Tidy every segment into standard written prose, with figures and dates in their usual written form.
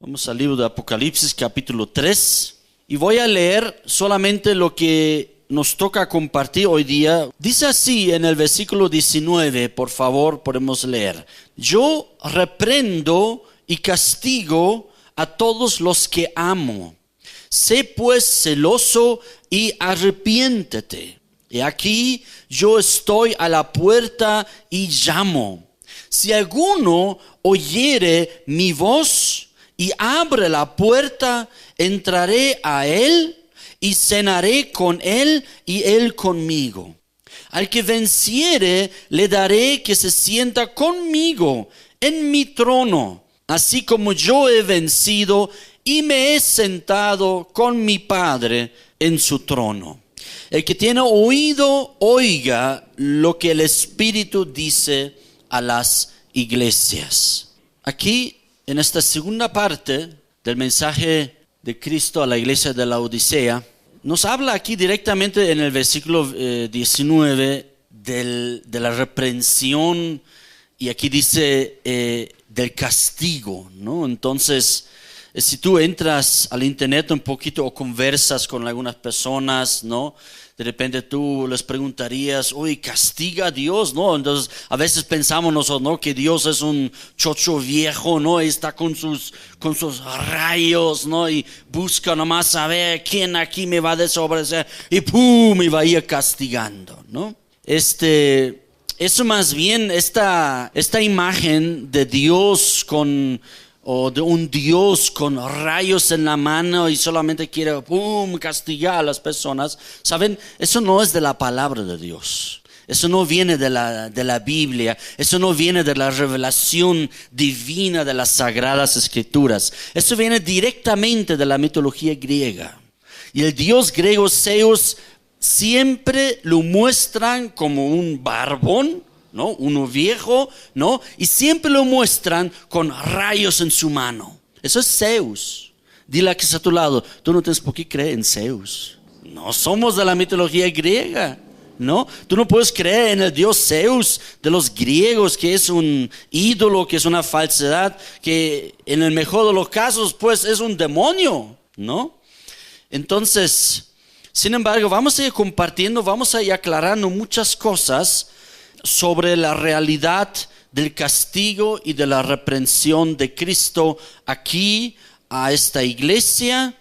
Vamos al libro de Apocalipsis capítulo 3 y voy a leer solamente lo que nos toca compartir hoy día. Dice así en el versículo 19, por favor, podemos leer. Yo reprendo y castigo a todos los que amo. Sé pues celoso y arrepiéntete. Y aquí yo estoy a la puerta y llamo. Si alguno oyere mi voz y abre la puerta, entraré a él y cenaré con él y él conmigo. Al que venciere, le daré que se sienta conmigo en mi trono, así como yo he vencido y me he sentado con mi Padre en su trono. El que tiene oído, oiga lo que el Espíritu dice a las iglesias. Aquí, en esta segunda parte del mensaje de Cristo a la iglesia de la Odisea, nos habla aquí directamente en el versículo 19 de la reprensión, y aquí dice del castigo, ¿no? Entonces, si tú entras al internet un poquito o conversas con algunas personas, ¿no? De repente tú les preguntarías, uy, ¿castiga a Dios? ¿No? Entonces a veces pensamos nosotros, ¿no? Que Dios es un chocho viejo, ¿no? Y está con sus rayos, ¿no? Y busca nomás saber quién aquí me va a desobedecer y ¡pum! Me va a ir castigando, ¿no? Eso más bien, esta imagen de Dios o de un Dios con rayos en la mano y solamente quiere castigar a las personas, ¿saben? Eso no es de la palabra de Dios. Eso no viene de la Biblia. Eso no viene de la revelación divina de las Sagradas Escrituras. Eso viene directamente de la mitología griega. Y el dios griego Zeus siempre lo muestran como un barbón, ¿no? Uno viejo, ¿no? Y siempre lo muestran con rayos en su mano. Eso es Zeus. Dile a que está a tu lado, tú no tienes por qué creer en Zeus. No somos de la mitología griega, ¿no? Tú no puedes creer en el dios Zeus de los griegos, que es un ídolo, que es una falsedad, que en el mejor de los casos, pues es un demonio, ¿no? Entonces, sin embargo, vamos a ir compartiendo, vamos a ir aclarando muchas cosas sobre la realidad del castigo y de la reprensión de Cristo aquí a esta iglesia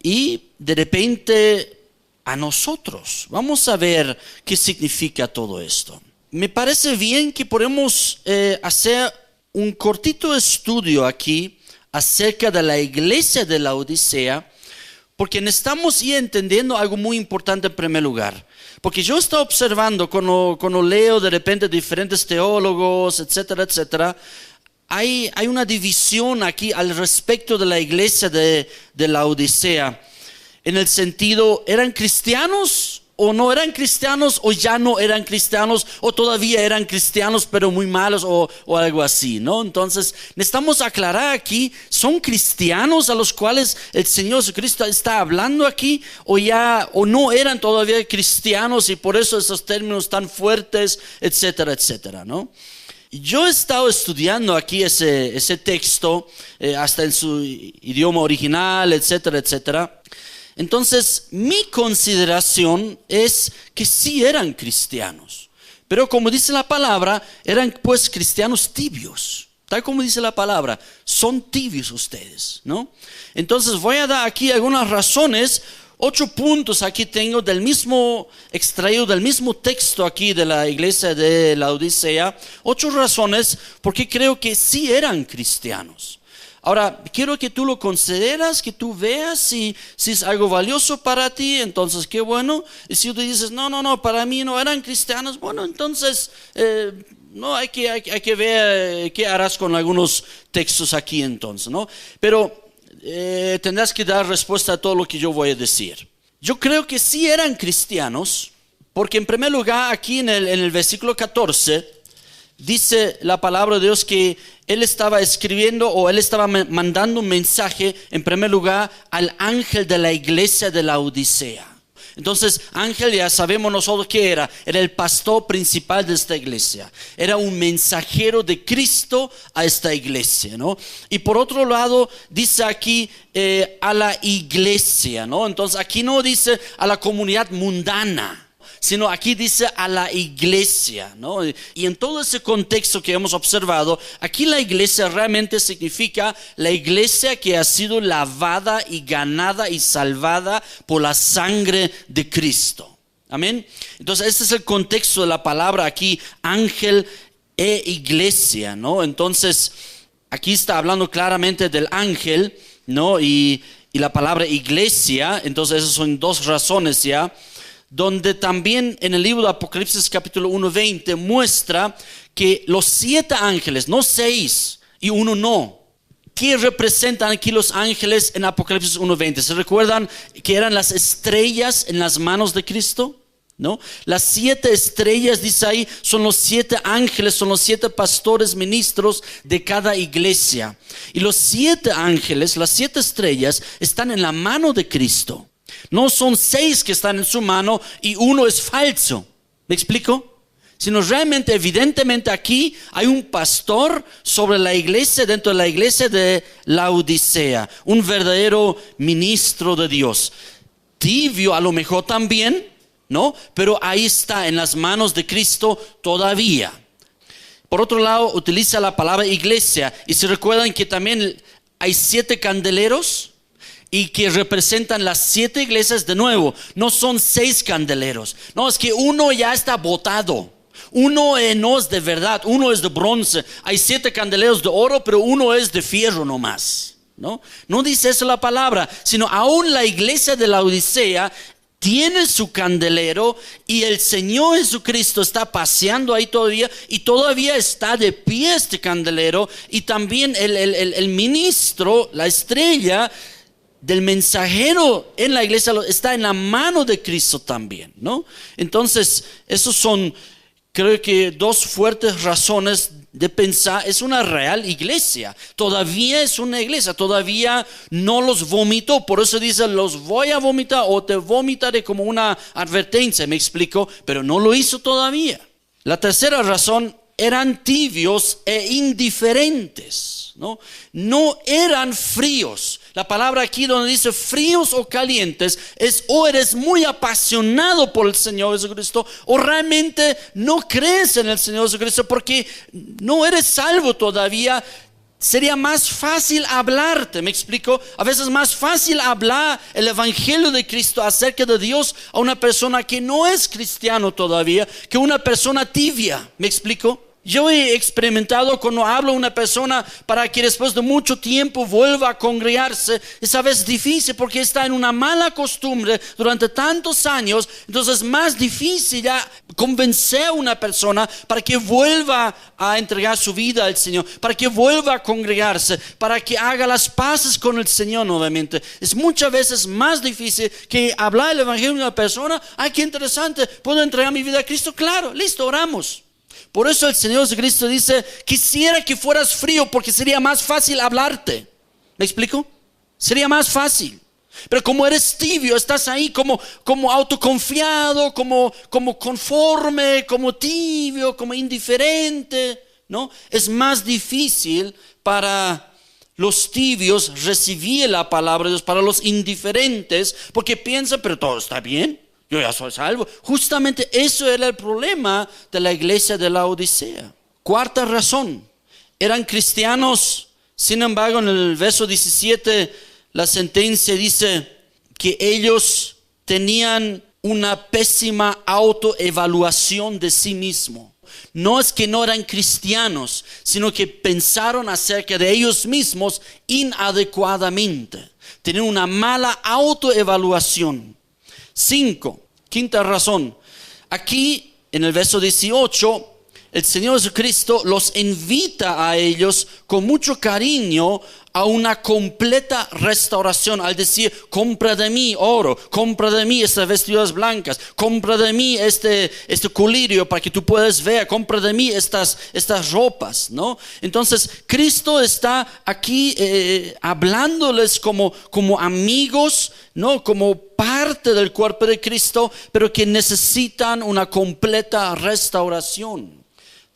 y de repente a nosotros. Vamos a ver qué significa todo esto. Me parece bien que podemos hacer un cortito estudio aquí acerca de la iglesia de la Odisea, porque necesitamos ir entendiendo algo muy importante en primer lugar. Porque yo estoy observando cuando leo de repente diferentes teólogos, etcétera, etcétera, hay una división aquí al respecto de la iglesia de la Odisea. En el sentido, ¿eran cristianos o no eran cristianos o ya no eran cristianos o todavía eran cristianos pero muy malos o algo así, ¿no? Entonces necesitamos aclarar aquí, ¿son cristianos a los cuales el Señor Jesucristo está hablando aquí o no eran todavía cristianos y por eso esos términos tan fuertes, etcétera, etcétera, ¿no? Yo he estado estudiando aquí ese texto hasta en su idioma original, etcétera, etcétera. Entonces, mi consideración es que sí eran cristianos, pero como dice la palabra, eran pues cristianos tibios. Tal como dice la palabra, son tibios ustedes, ¿no? Entonces voy a dar aquí algunas razones, 8 puntos aquí tengo extraído del mismo texto aquí de la iglesia de la Odisea, 8 razones porque creo que sí eran cristianos. Ahora, quiero que tú lo consideras, que tú veas si es algo valioso para ti, entonces qué bueno. Y si tú dices, no, para mí no eran cristianos, bueno, entonces no hay que ver qué harás con algunos textos aquí entonces, ¿no? Pero tendrás que dar respuesta a todo lo que yo voy a decir. Yo creo que sí eran cristianos, porque en primer lugar aquí en el versículo 14, dice la palabra de Dios que él estaba escribiendo o él estaba mandando un mensaje en primer lugar al ángel de la iglesia de la Odisea. Entonces, ángel ya sabemos nosotros qué era. Era el pastor principal de esta iglesia. Era un mensajero de Cristo a esta iglesia, ¿no? Y por otro lado, dice aquí a la iglesia, ¿no? Entonces, aquí no dice a la comunidad mundana, sino aquí dice a la iglesia, ¿no? Y en todo ese contexto que hemos observado, aquí la iglesia realmente significa la iglesia que ha sido lavada y ganada y salvada por la sangre de Cristo. Amén. Entonces este es el contexto de la palabra aquí, ángel e iglesia, ¿no? Entonces aquí está hablando claramente del ángel, ¿no? Y la palabra iglesia. Entonces esas son dos razones ya, donde también en el libro de Apocalipsis capítulo 1:20 muestra que los 7 ángeles, no 6 y uno no. ¿Qué representan aquí los ángeles en Apocalipsis 1:20? ¿Se recuerdan que eran las estrellas en las manos de Cristo? ¿No? Las 7 estrellas, dice ahí, son los 7 ángeles, son los 7 pastores ministros de cada iglesia. Y los 7 ángeles, las 7 estrellas, están en la mano de Cristo. No son 6 que están en su mano y uno es falso. ¿Me explico? Sino realmente, evidentemente aquí hay un pastor sobre la iglesia, dentro de la iglesia de Laodicea. Un verdadero ministro de Dios. Tibio a lo mejor también, ¿no? Pero ahí está en las manos de Cristo todavía. Por otro lado, utiliza la palabra iglesia. Y se recuerdan que también hay 7 candeleros y que representan las 7 iglesias. De nuevo, no son 6 candeleros. No, es que uno ya está botado. Uno no es de verdad, uno es de bronce. Hay 7 candeleros de oro, pero uno es de fierro nomás. No dice eso la palabra, sino aún la iglesia de la Odisea tiene su candelero y el Señor Jesucristo está paseando ahí todavía y todavía está de pie este candelero. Y también el ministro, la estrella del mensajero en la iglesia está en la mano de Cristo también, ¿no? Entonces, esos son, creo que 2 fuertes razones de pensar, es una real iglesia. Todavía es una iglesia, todavía no los vomitó. Por eso dice, los voy a vomitar o te vomitaré, como una advertencia, me explico, pero no lo hizo todavía. La tercera razón, eran tibios e indiferentes, ¿no? No eran fríos. La palabra aquí donde dice fríos o calientes es o eres muy apasionado por el Señor Jesucristo o realmente no crees en el Señor Jesucristo porque no eres salvo todavía. Sería más fácil hablarte, ¿me explico? A veces es más fácil hablar el evangelio de Cristo acerca de Dios a una persona que no es cristiano todavía que una persona tibia, ¿me explico? Yo he experimentado cuando hablo a una persona para que después de mucho tiempo vuelva a congregarse. Es a veces difícil porque está en una mala costumbre durante tantos años. Entonces es más difícil ya convencer a una persona para que vuelva a entregar su vida al Señor, para que vuelva a congregarse, para que haga las paces con el Señor nuevamente. Es muchas veces más difícil que hablar el evangelio de una persona. Ay, qué interesante, ¿puedo entregar mi vida a Cristo? Claro, listo, oramos. Por eso el Señor Jesucristo dice, quisiera que fueras frío porque sería más fácil hablarte. ¿Me explico? Sería más fácil. Pero como eres tibio, estás ahí como autoconfiado, como conforme, como tibio, como indiferente, ¿no? Es más difícil para los tibios recibir la palabra de Dios, para los indiferentes, porque piensan, pero todo está bien. Yo ya soy salvo. Justamente eso era el problema de la iglesia de la Odisea. Cuarta razón, eran cristianos. Sin embargo, en el verso 17, la sentencia dice que ellos tenían una pésima autoevaluación de sí mismos. No es que no eran cristianos, sino que pensaron acerca de ellos mismos inadecuadamente. Tenían una mala autoevaluación. 5, quinta razón. Aquí en el verso 18, el Señor Jesucristo los invita a ellos con mucho cariño a una completa restauración, al decir: compra de mí oro, compra de mí estas vestiduras blancas, compra de mí este colirio para que tú puedas ver, compra de mí estas ropas, ¿no? Entonces Cristo está aquí hablándoles como amigos, ¿no? Como parte del cuerpo de Cristo, pero que necesitan una completa restauración.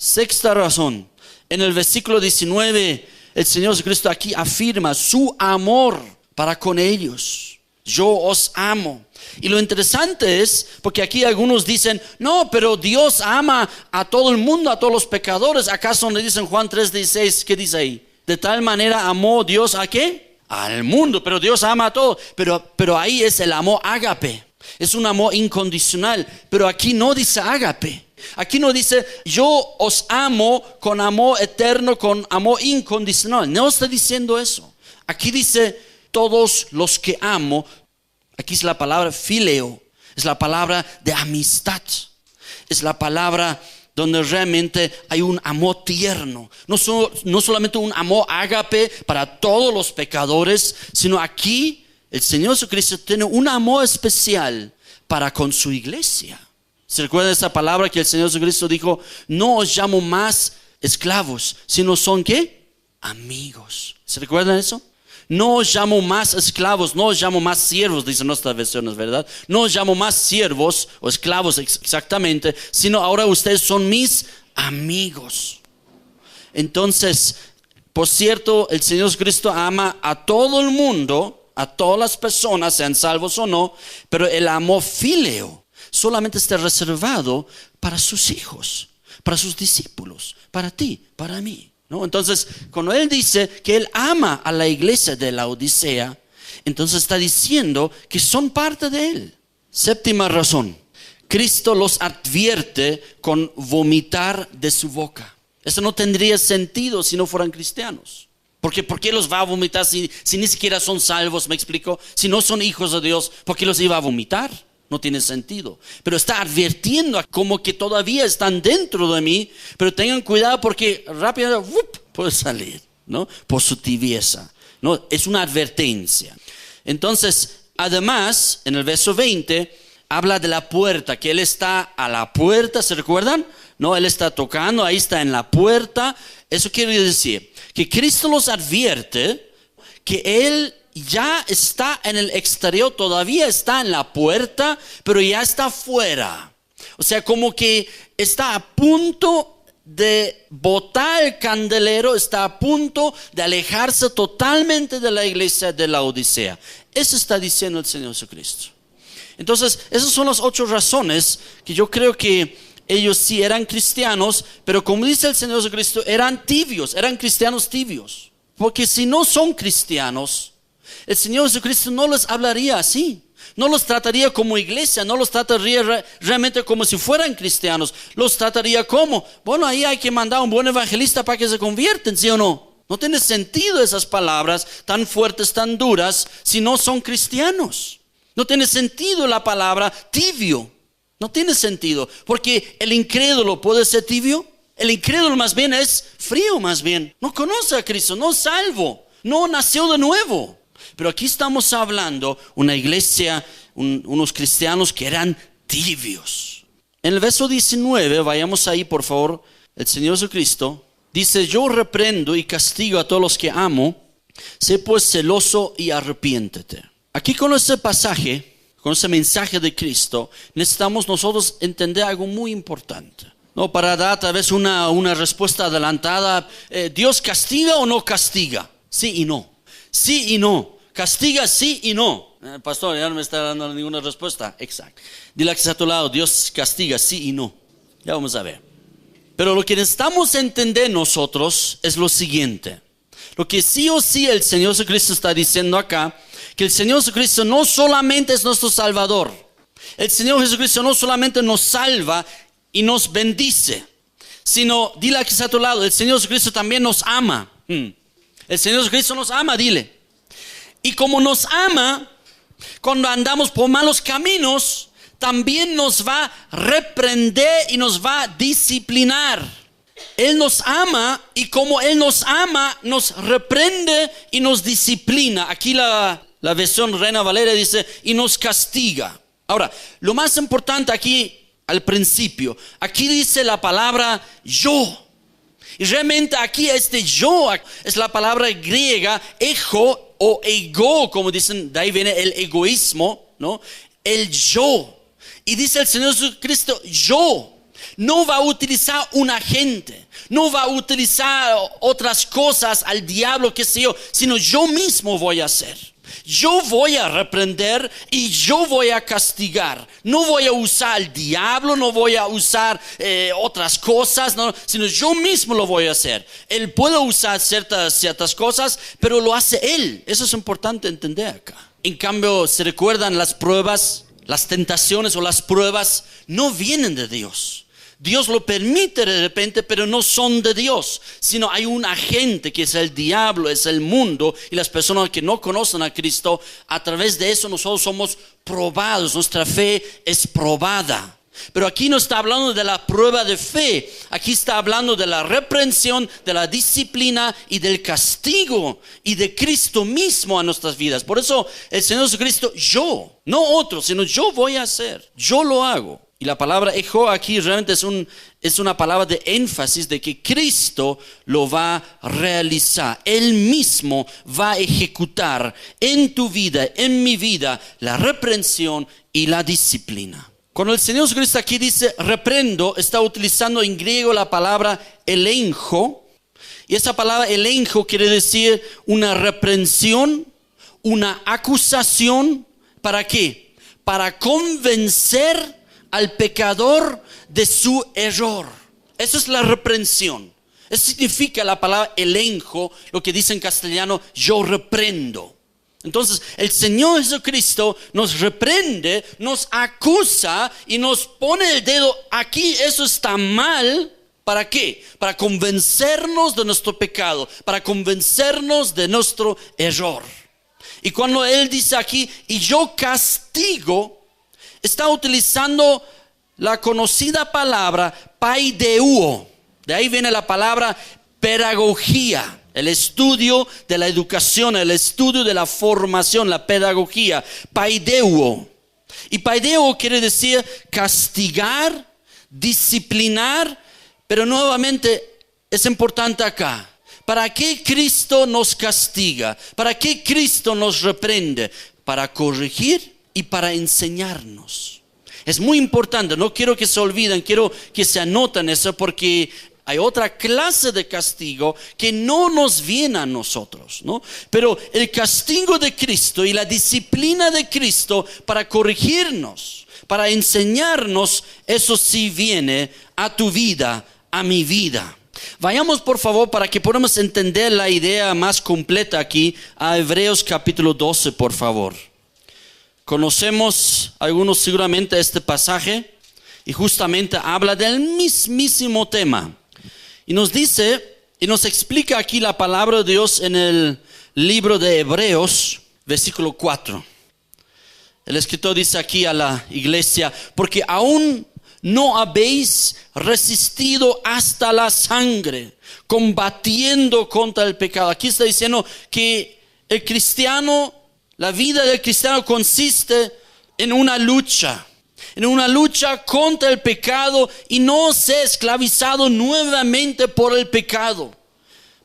Sexta razón, en el versículo 19, el Señor Jesucristo aquí afirma su amor para con ellos. Yo os amo. Y lo interesante es, porque aquí algunos dicen: no, pero Dios ama a todo el mundo, a todos los pecadores. ¿Acaso no dice en Juan 3:16? ¿Qué dice ahí? De tal manera amó Dios ¿a qué? Al mundo, pero Dios ama a todos. Pero ahí es el amor ágape. Es un amor incondicional. Pero aquí no dice ágape. Aquí no dice: yo os amo con amor eterno, con amor incondicional. No está diciendo eso. Aquí dice: todos los que amo. Aquí es la palabra fileo. Es la palabra de amistad. Es la palabra donde realmente hay un amor tierno. No solamente un amor ágape para todos los pecadores, sino aquí el Señor Jesucristo tiene un amor especial para con su iglesia. ¿Se recuerda esa palabra que el Señor Jesucristo dijo? No os llamo más esclavos, sino son ¿qué? Amigos. ¿Se recuerdan eso? No os llamo más esclavos, no os llamo más siervos, dicen nuestras versiones, ¿verdad? No os llamo más siervos o esclavos exactamente, sino ahora ustedes son mis amigos. Entonces, por cierto, el Señor Jesucristo ama a todo el mundo, a todas las personas, sean salvos o no, pero el amor fileo solamente está reservado para sus hijos, para sus discípulos, para ti, para mí, ¿no? Entonces, cuando Él dice que Él ama a la iglesia de Laodicea, entonces está diciendo que son parte de Él. Séptima razón, Cristo los advierte con vomitar de su boca. Eso no tendría sentido si no fueran cristianos. Porque ¿por qué los va a vomitar si ni siquiera son salvos? ¿Me explico? Si no son hijos de Dios, ¿por qué los iba a vomitar? No tiene sentido. Pero está advirtiendo como que todavía están dentro de mí, pero tengan cuidado porque rápidamente puede salir, ¿no? Por su tibieza, ¿no? Es una advertencia. Entonces, además, en el verso 20, habla de la puerta, que Él está a la puerta, ¿se recuerdan? No, Él está tocando, ahí está en la puerta. Eso quiere decir que Cristo los advierte que Él ya está en el exterior, todavía está en la puerta, pero ya está fuera. O sea, como que está a punto de botar el candelero, está a punto de alejarse totalmente de la iglesia de Laodicea. Eso está diciendo el Señor Jesucristo. Entonces, esas son las 8 razones que yo creo que ellos sí eran cristianos, pero como dice el Señor Jesucristo, eran tibios, eran cristianos tibios. Porque si no son cristianos, el Señor Jesucristo no les hablaría así. No los trataría como iglesia, no los trataría realmente como si fueran cristianos. Los trataría como, bueno, ahí hay que mandar a un buen evangelista para que se convierten, ¿sí o no? No tiene sentido esas palabras tan fuertes, tan duras, si no son cristianos. No tiene sentido la palabra tibio. No tiene sentido, porque el incrédulo puede ser tibio. El incrédulo más bien es frío, más bien. No conoce a Cristo, no es salvo, no nació de nuevo. Pero aquí estamos hablando una iglesia, unos cristianos que eran tibios. En el verso 19, vayamos ahí por favor. El Señor Jesucristo dice: yo reprendo y castigo a todos los que amo. Sé pues celoso y arrepiéntete. Aquí con este pasaje, con ese mensaje de Cristo, necesitamos nosotros entender algo muy importante. No, para dar tal vez una respuesta adelantada. ¿Dios castiga o no castiga? Sí y no. Sí y no. Castiga sí y no. Pastor, ya no me está dando ninguna respuesta. Exacto. Dile que está a tu lado: Dios castiga sí y no. Ya vamos a ver. Pero lo que necesitamos entender nosotros es lo siguiente. Lo que sí o sí el Señor Jesucristo está diciendo acá, que el Señor Jesucristo no solamente es nuestro Salvador. El Señor Jesucristo no solamente nos salva y nos bendice, sino, dile que está a tu lado, el Señor Jesucristo también nos ama. El Señor Jesucristo nos ama, dile. Y como nos ama, cuando andamos por malos caminos, también nos va a reprender y nos va a disciplinar. Él nos ama y como Él nos ama, nos reprende y nos disciplina. Aquí la versión Reina Valera dice, y nos castiga. Ahora, lo más importante aquí al principio, aquí dice la palabra yo. Y realmente aquí este yo es la palabra griega ego o ego, como dicen, de ahí viene el egoísmo, ¿no? El yo. Y dice el Señor Jesucristo, yo. No va a utilizar un agente, no va a utilizar otras cosas al diablo, qué sé yo, sino yo mismo voy a hacer. Yo voy a reprender y yo voy a castigar. No voy a usar al diablo, no voy a usar otras cosas, no, sino yo mismo lo voy a hacer. Él puede usar ciertas cosas, pero lo hace Él. Eso es importante entender acá. En cambio, ¿se recuerdan las pruebas? Las tentaciones o las pruebas no vienen de Dios. Dios lo permite de repente, pero no son de Dios, sino hay un agente que es el diablo, es el mundo, y las personas que no conocen a Cristo, a través de eso nosotros somos probados, nuestra fe es probada. Pero aquí no está hablando de la prueba de fe, aquí está hablando de la reprensión, de la disciplina y del castigo y de Cristo mismo a nuestras vidas. Por eso el Señor Jesucristo, yo, no otro, sino yo voy a hacer, yo lo hago. Y la palabra ego aquí realmente es una palabra de énfasis de que Cristo lo va a realizar. Él mismo va a ejecutar en tu vida, en mi vida, la reprensión y la disciplina. Cuando el Señor Jesucristo aquí dice reprendo, está utilizando en griego la palabra elenjo. Y esa palabra elenjo quiere decir una reprensión, una acusación. ¿Para qué? Para convencer al pecador de su error. Eso es la reprensión. Eso significa la palabra elenjo, lo que dice en castellano, yo reprendo. Entonces el Señor Jesucristo nos reprende, nos acusa y nos pone el dedo aquí, eso está mal. ¿Para qué? Para convencernos de nuestro pecado, para convencernos de nuestro error. Y cuando Él dice aquí, y yo castigo, está utilizando la conocida palabra paideuo. De ahí viene la palabra pedagogía, el estudio de la educación, el estudio de la formación, la pedagogía, paideuo. Y paideuo quiere decir castigar, disciplinar, pero nuevamente es importante acá. ¿Para qué Cristo nos castiga? ¿Para qué Cristo nos reprende? Para corregir y para enseñarnos. Es muy importante, no quiero que se olviden, quiero que se anoten eso, porque hay otra clase de castigo que no nos viene a nosotros, ¿no? Pero el castigo de Cristo y la disciplina de Cristo para corregirnos, para enseñarnos, eso sí viene a tu vida, a mi vida. Vayamos por favor para que podamos entender la idea más completa aquí a Hebreos capítulo 12, por favor. Conocemos algunos seguramente este pasaje y justamente habla del mismísimo tema. Y nos dice y nos explica aquí la palabra de Dios en el libro de Hebreos, versículo 4. El escritor dice aquí a la iglesia, porque aún no habéis resistido hasta la sangre, combatiendo contra el pecado. Aquí está diciendo que el cristiano, la vida del cristiano consiste en una lucha contra el pecado y no ser esclavizado nuevamente por el pecado.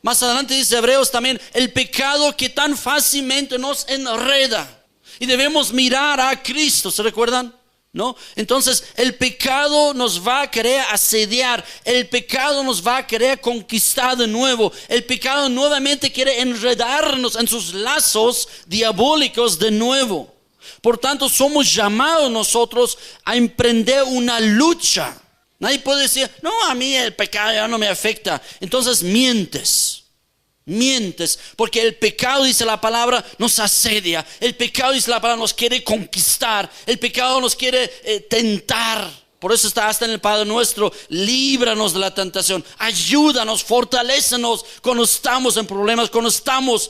Más adelante dice Hebreos también, el pecado que tan fácilmente nos enreda. Y debemos mirar a Cristo, ¿se recuerdan? ¿No? Entonces el pecado nos va a querer asediar, el pecado nos va a querer conquistar de nuevo, el pecado nuevamente quiere enredarnos en sus lazos diabólicos de nuevo. Por tanto somos llamados nosotros a emprender una lucha. Nadie puede decir, no, a mí el pecado ya no me afecta. Entonces mientes, porque el pecado, dice la palabra, nos asedia. El pecado, dice la palabra, nos quiere conquistar. El pecado nos quiere tentar. Por eso está hasta en el Padre Nuestro, líbranos de la tentación, ayúdanos, fortalécenos cuando estamos en problemas, cuando estamos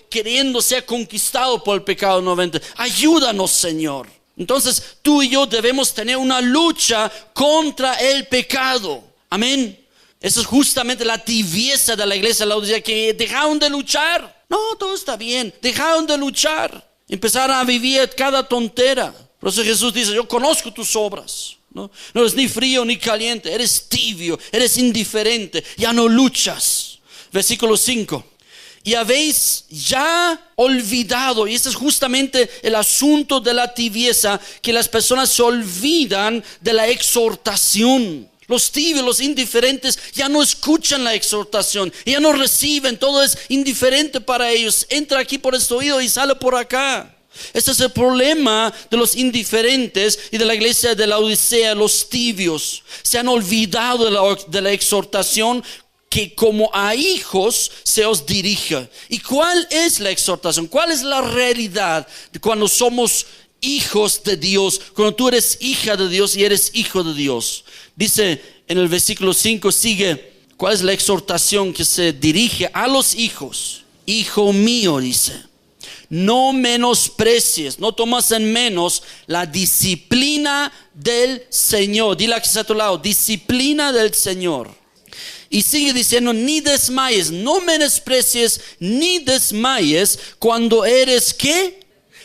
queriendo ser conquistados por el pecado nuevamente. Ayúdanos, Señor. Entonces tú y yo debemos tener una lucha contra el pecado. Amén. Esa es justamente la tibieza de la iglesia de Laodicea, que dejaron de luchar. No, todo está bien. Dejaron de luchar. Empezaron a vivir cada tontera. Por eso Jesús dice, yo conozco tus obras. No eres ni frío ni caliente. Eres tibio, eres indiferente. Ya no luchas. Versículo 5. Y habéis ya olvidado, y este es justamente el asunto de la tibieza, que las personas se olvidan de la exhortación. Los tibios, los indiferentes, ya no escuchan la exhortación, ya no reciben, todo es indiferente para ellos. Entra aquí por este oído y sale por acá. Este es el problema de los indiferentes y de la iglesia de Laodicea, los tibios. Se han olvidado de la exhortación, que como a hijos se os dirija. ¿Y cuál es la exhortación? ¿Cuál es la realidad de cuando somos hijos de Dios? Cuando tú eres hija de Dios y eres hijo de Dios. Dice en el versículo 5, sigue, ¿cuál es la exhortación que se dirige a los hijos? Hijo mío, dice, no menosprecies, no tomas en menos la disciplina del Señor. Dile a que está a tu lado, disciplina del Señor. Y sigue diciendo, ni desmayes, no menosprecies, ni desmayes cuando eres, ¿qué?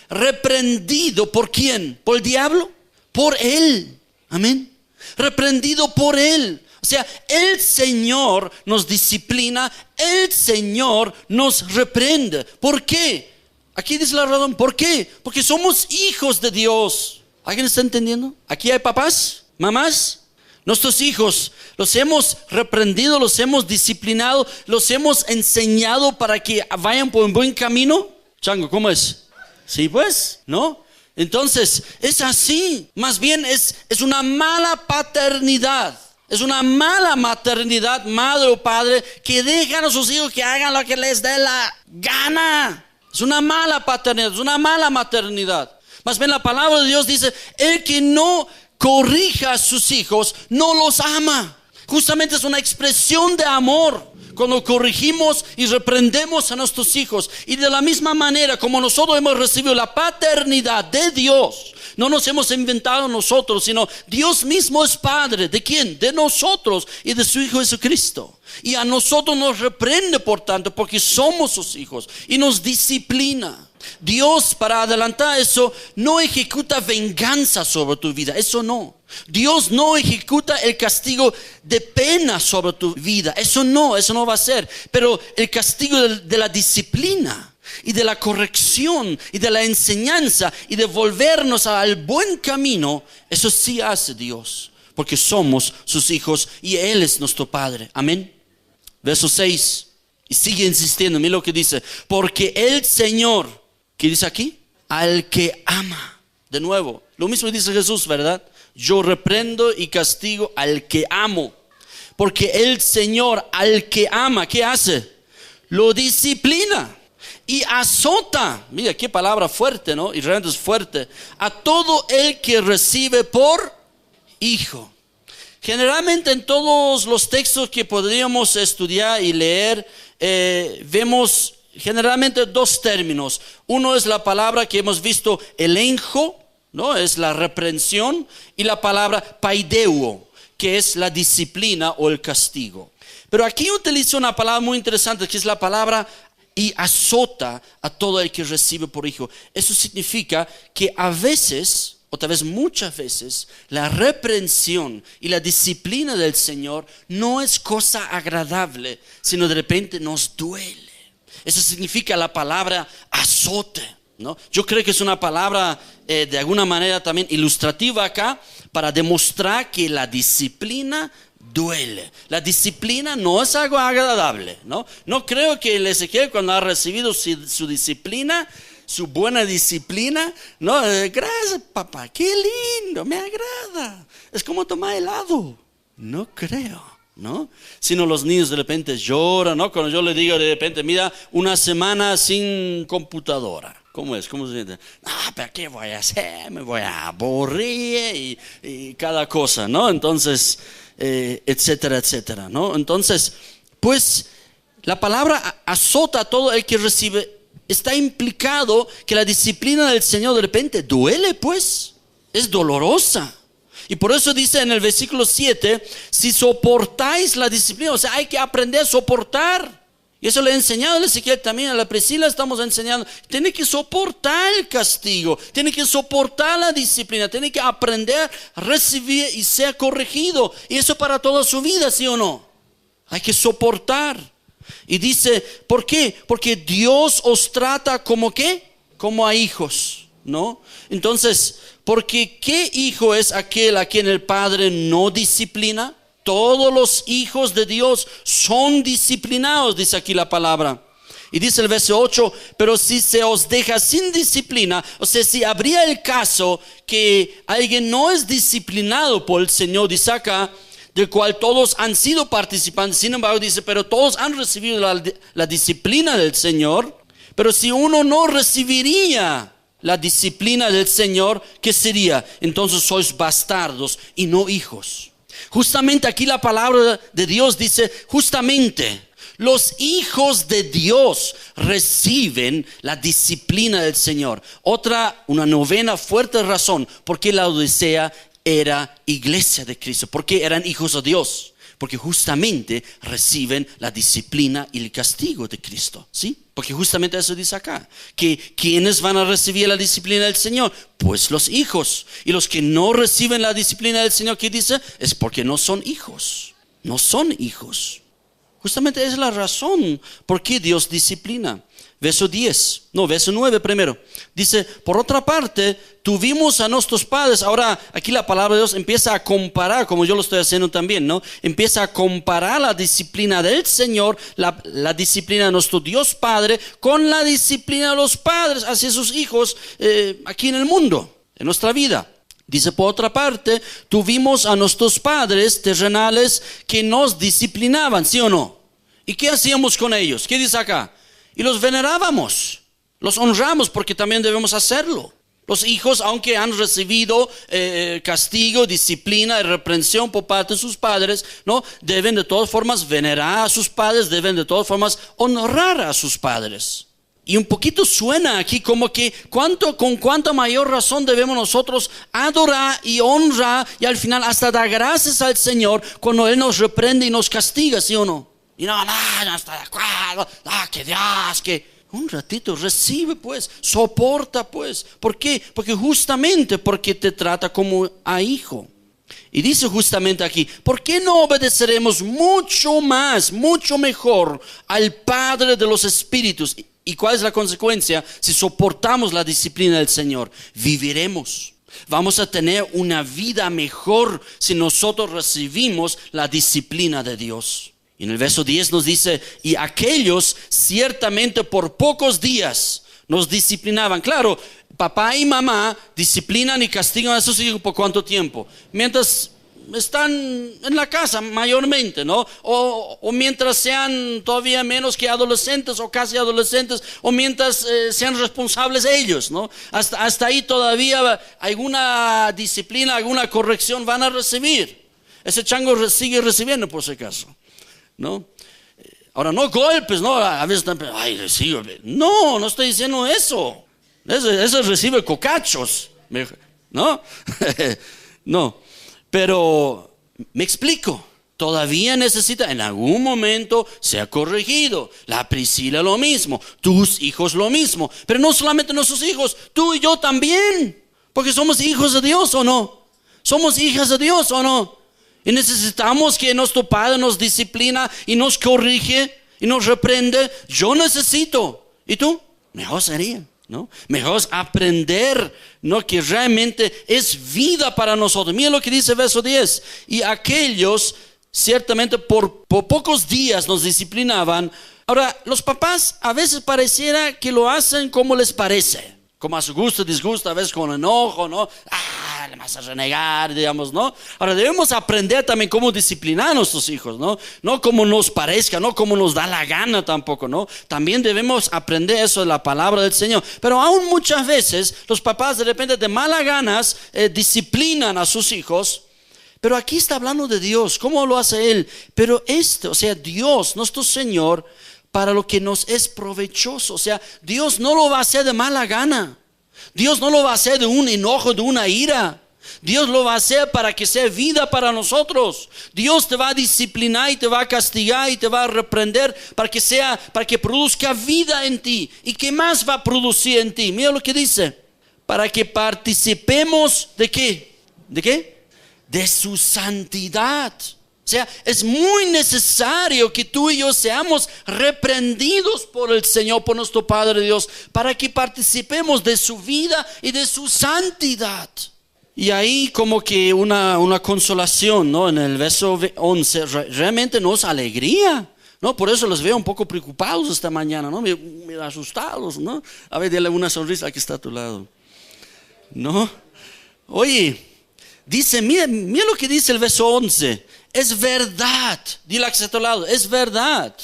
Reprendido. ¿Por quién? ¿Por el diablo? Por él. Amén. Reprendido por él. O sea, el Señor nos disciplina, el Señor nos reprende. ¿Por qué? Aquí dice la razón. ¿Por qué? Porque somos hijos de Dios. ¿Alguien está entendiendo? Aquí hay papás, mamás. Nuestros hijos los hemos reprendido, los hemos disciplinado, los hemos enseñado para que vayan por un buen camino. Chango, ¿cómo es? Sí, pues, ¿no? Entonces, es así. Más bien es una mala paternidad. Es una mala maternidad, madre o padre, que dejan a sus hijos que hagan lo que les dé la gana. Es una mala paternidad, es una mala maternidad. Más bien la palabra de Dios dice, el que no corrija a sus hijos, no los ama. Justamente es una expresión de amor cuando corregimos y reprendemos a nuestros hijos. Y de la misma manera como nosotros hemos recibido la paternidad de Dios, no nos hemos inventado nosotros, sino Dios mismo es Padre. ¿De quién? De nosotros y de su Hijo Jesucristo. Y a nosotros nos reprende, por tanto, porque somos sus hijos, y nos disciplina. Dios, para adelantar eso, no ejecuta venganza sobre tu vida. Eso no. Dios no ejecuta el castigo de pena sobre tu vida. Eso no va a ser. Pero el castigo de la disciplina y de la corrección y de la enseñanza y de volvernos al buen camino, eso sí hace Dios, porque somos sus hijos y Él es nuestro Padre. Amén. Verso 6. Y sigue insistiendo. Mira lo que dice. Porque el Señor, ¿qué dice aquí? Al que ama. De nuevo, lo mismo dice Jesús, ¿verdad? Yo reprendo y castigo al que amo. Porque el Señor al que ama, ¿qué hace? Lo disciplina y azota. Mira qué palabra fuerte, ¿no? Y realmente es fuerte. A todo el que recibe por hijo. Generalmente en todos los textos que podríamos estudiar y leer, vemos generalmente dos términos. Uno es la palabra que hemos visto, elenjo, ¿no? Es la reprensión, y la palabra paideuo, que es la disciplina o el castigo. Pero aquí utiliza una palabra muy interesante, que es la palabra y azota a todo el que recibe por hijo. Eso significa que a veces, o tal vez muchas veces, la reprensión y la disciplina del Señor no es cosa agradable, sino de repente nos duele. Eso significa la palabra azote, ¿no? Yo creo que es una palabra de alguna manera también ilustrativa acá, para demostrar que la disciplina duele. La disciplina no es algo agradable, ¿no? No creo que el Ezequiel, cuando ha recibido su disciplina, su buena disciplina, no, gracias papá, qué lindo, me agrada, es como tomar helado. No creo, ¿no? Sino los niños de repente lloran, ¿no? Cuando yo le digo de repente, mira, una semana sin computadora. ¿Cómo es? ¿Cómo se siente? Pero ¿qué voy a hacer? Me voy a aburrir y cada cosa, ¿no? Entonces, etcétera, etcétera, ¿no? Entonces, pues, la palabra azota a todo el que recibe. Está implicado que la disciplina del Señor de repente duele, pues, es dolorosa. Y por eso dice en el versículo 7, si soportáis la disciplina, o sea, hay que aprender a soportar. Y eso le he enseñado a Ezequiel también, a la Priscila estamos enseñando. Tiene que soportar el castigo, tiene que soportar la disciplina, tiene que aprender a recibir y ser corregido. Y eso para toda su vida, ¿sí o no? Hay que soportar. Y dice, ¿por qué? Porque Dios os trata como ¿qué? Como a hijos, ¿no? Entonces, porque ¿qué hijo es aquel a quien el padre no disciplina? Todos los hijos de Dios son disciplinados, dice aquí la palabra. Y dice el verso 8, pero si se os deja sin disciplina, o sea, si habría el caso que alguien no es disciplinado por el Señor, dice acá, del cual todos han sido participantes, sin embargo dice, pero todos han recibido la disciplina del Señor, pero si uno no recibiría la disciplina del Señor, ¿qué sería? Entonces sois bastardos y no hijos. Justamente aquí la palabra de Dios dice, justamente los hijos de Dios reciben la disciplina del Señor. Una novena fuerte razón por qué la Odisea era iglesia de Cristo, porque eran hijos de Dios, porque justamente reciben la disciplina y el castigo de Cristo, ¿sí? Porque justamente eso dice acá, que ¿quiénes van a recibir la disciplina del Señor? Pues los hijos. Y los que no reciben la disciplina del Señor, ¿qué dice? Es porque no son hijos, no son hijos. Justamente esa es la razón por qué Dios disciplina. Verso 9 primero. Dice, por otra parte, tuvimos a nuestros padres. Ahora, aquí la palabra de Dios empieza a comparar, como yo lo estoy haciendo también, ¿no? Empieza a comparar la disciplina del Señor, la disciplina de nuestro Dios Padre, con la disciplina de los padres hacia sus hijos aquí en el mundo, en nuestra vida. Dice, por otra parte, tuvimos a nuestros padres terrenales que nos disciplinaban, ¿sí o no? ¿Y qué hacíamos con ellos? ¿Qué dice acá? Y los venerábamos, los honramos porque también debemos hacerlo. Los hijos, aunque han recibido castigo, disciplina y reprensión por parte de sus padres, ¿no? Deben de todas formas venerar a sus padres, deben de todas formas honrar a sus padres. Y un poquito suena aquí como que con cuánta mayor razón debemos nosotros adorar y honrar y al final hasta dar gracias al Señor cuando Él nos reprende y nos castiga, ¿sí o no? Y no está de acuerdo, que Dios, que un ratito recibe pues, soporta pues. ¿Por qué? Porque justamente porque te trata como a hijo. Y dice justamente aquí, ¿por qué no obedeceremos mucho más, mucho mejor al Padre de los Espíritus? ¿Y cuál es la consecuencia? Si soportamos la disciplina del Señor, viviremos. Vamos a tener una vida mejor si nosotros recibimos la disciplina de Dios. Y en el verso 10 nos dice, y aquellos ciertamente por pocos días nos disciplinaban. Claro, papá y mamá disciplinan y castigan a sus hijos por cuánto tiempo. Mientras están en la casa mayormente, ¿no? O mientras sean todavía menos que adolescentes o casi adolescentes, o mientras sean responsables ellos, ¿no? Hasta ahí todavía alguna disciplina, alguna corrección van a recibir. Ese chango sigue recibiendo por si acaso, ¿no? Ahora no golpes, ¿no? A veces están, ay, recibe. No estoy diciendo eso. Eso recibe cocachos, ¿no? No, pero me explico. Todavía necesita en algún momento ser corregido. La Priscila lo mismo, tus hijos lo mismo. Pero no solamente nuestros hijos, tú y yo también. Porque somos hijos de Dios, ¿o no? Somos hijas de Dios, ¿o no? Y necesitamos que nuestro Padre nos disciplina y nos corrige y nos reprende. Yo necesito. ¿Y tú? Mejor sería, ¿no? Mejor aprender, ¿no? Que realmente es vida para nosotros. Mira lo que dice el verso 10. Y aquellos ciertamente por pocos días nos disciplinaban. Ahora, los papás a veces pareciera que lo hacen como les parece. Como a su gusto, disgusto, a veces con enojo, ¿no? Le vas a renegar, digamos, ¿no? Ahora debemos aprender también cómo disciplinar a nuestros hijos, ¿no? No como nos parezca, no como nos da la gana tampoco, ¿no? También debemos aprender eso de la palabra del Señor. Pero aún muchas veces los papás de repente de malas ganas disciplinan a sus hijos. Pero aquí está hablando de Dios, ¿cómo lo hace Él? Pero o sea, Dios, nuestro Señor, para lo que nos es provechoso. O sea, Dios no lo va a hacer de mala gana. Dios no lo va a hacer de un enojo, de una ira. Dios lo va a hacer para que sea vida para nosotros. Dios te va a disciplinar y te va a castigar y te va a reprender para que produzca vida en ti. ¿Y qué más va a producir en ti? Mira lo que dice. Para que participemos ¿de qué? ¿De qué? De su santidad. O sea, es muy necesario que tú y yo seamos reprendidos por el Señor, por nuestro Padre Dios, para que participemos de su vida y de su santidad. Y ahí como que una consolación, ¿no? En el verso 11, realmente nos alegría, ¿no? Por eso los veo un poco preocupados esta mañana, ¿no? Me asustados, ¿no? A ver, dale una sonrisa, aquí está a tu lado, ¿no? Oye, dice, mira lo que dice el verso 11, es verdad, dile a que está a tu lado, es verdad.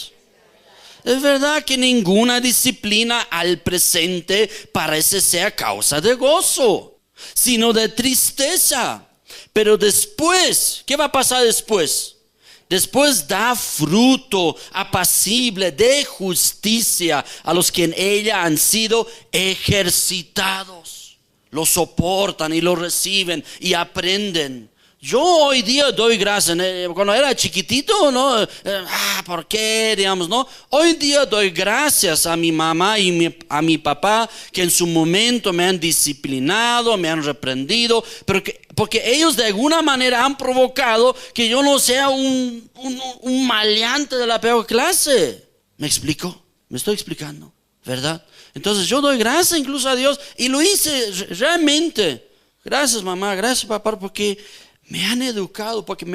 Es verdad que ninguna disciplina al presente parece ser causa de gozo, sino de tristeza. Pero después, ¿qué va a pasar después? Después da fruto apacible de justicia a los que en ella han sido ejercitados. Lo soportan y lo reciben y aprenden. Yo hoy día doy gracias, cuando era chiquitito, ¿no? ¿Por qué? Digamos, ¿no? Hoy día doy gracias a mi mamá y a mi papá que en su momento me han disciplinado, me han reprendido, pero porque ellos de alguna manera han provocado que yo no sea un maleante de la peor clase. ¿Me explico? ¿Me estoy explicando? ¿Verdad? Entonces yo doy gracias incluso a Dios y lo hice realmente. Gracias mamá, gracias papá, porque me han educado, porque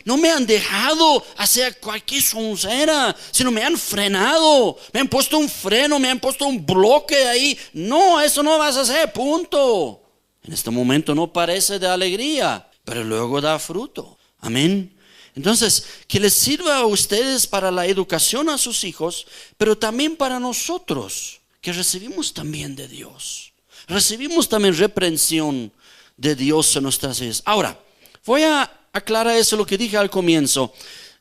no me han dejado hacer cualquier soncera, sino me han frenado, me han puesto un freno, me han puesto un bloque ahí. No, eso no vas a hacer, punto. En este momento no parece de alegría, pero luego da fruto. Amén. Entonces, que les sirva a ustedes para la educación a sus hijos, pero también para nosotros, que recibimos también de Dios. Recibimos también reprensión de Dios en nuestras vidas. Ahora, voy a aclarar eso, lo que dije al comienzo.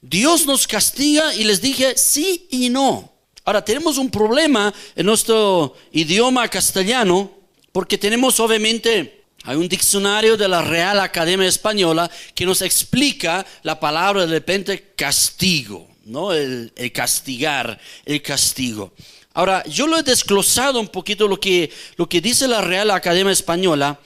Dios nos castiga y les dije sí y no. Ahora tenemos un problema en nuestro idioma castellano porque tenemos obviamente, hay un diccionario de la Real Academia Española que nos explica la palabra de repente castigo, ¿no? El castigar, el castigo. Ahora yo lo he desglosado un poquito lo que dice la Real Academia Española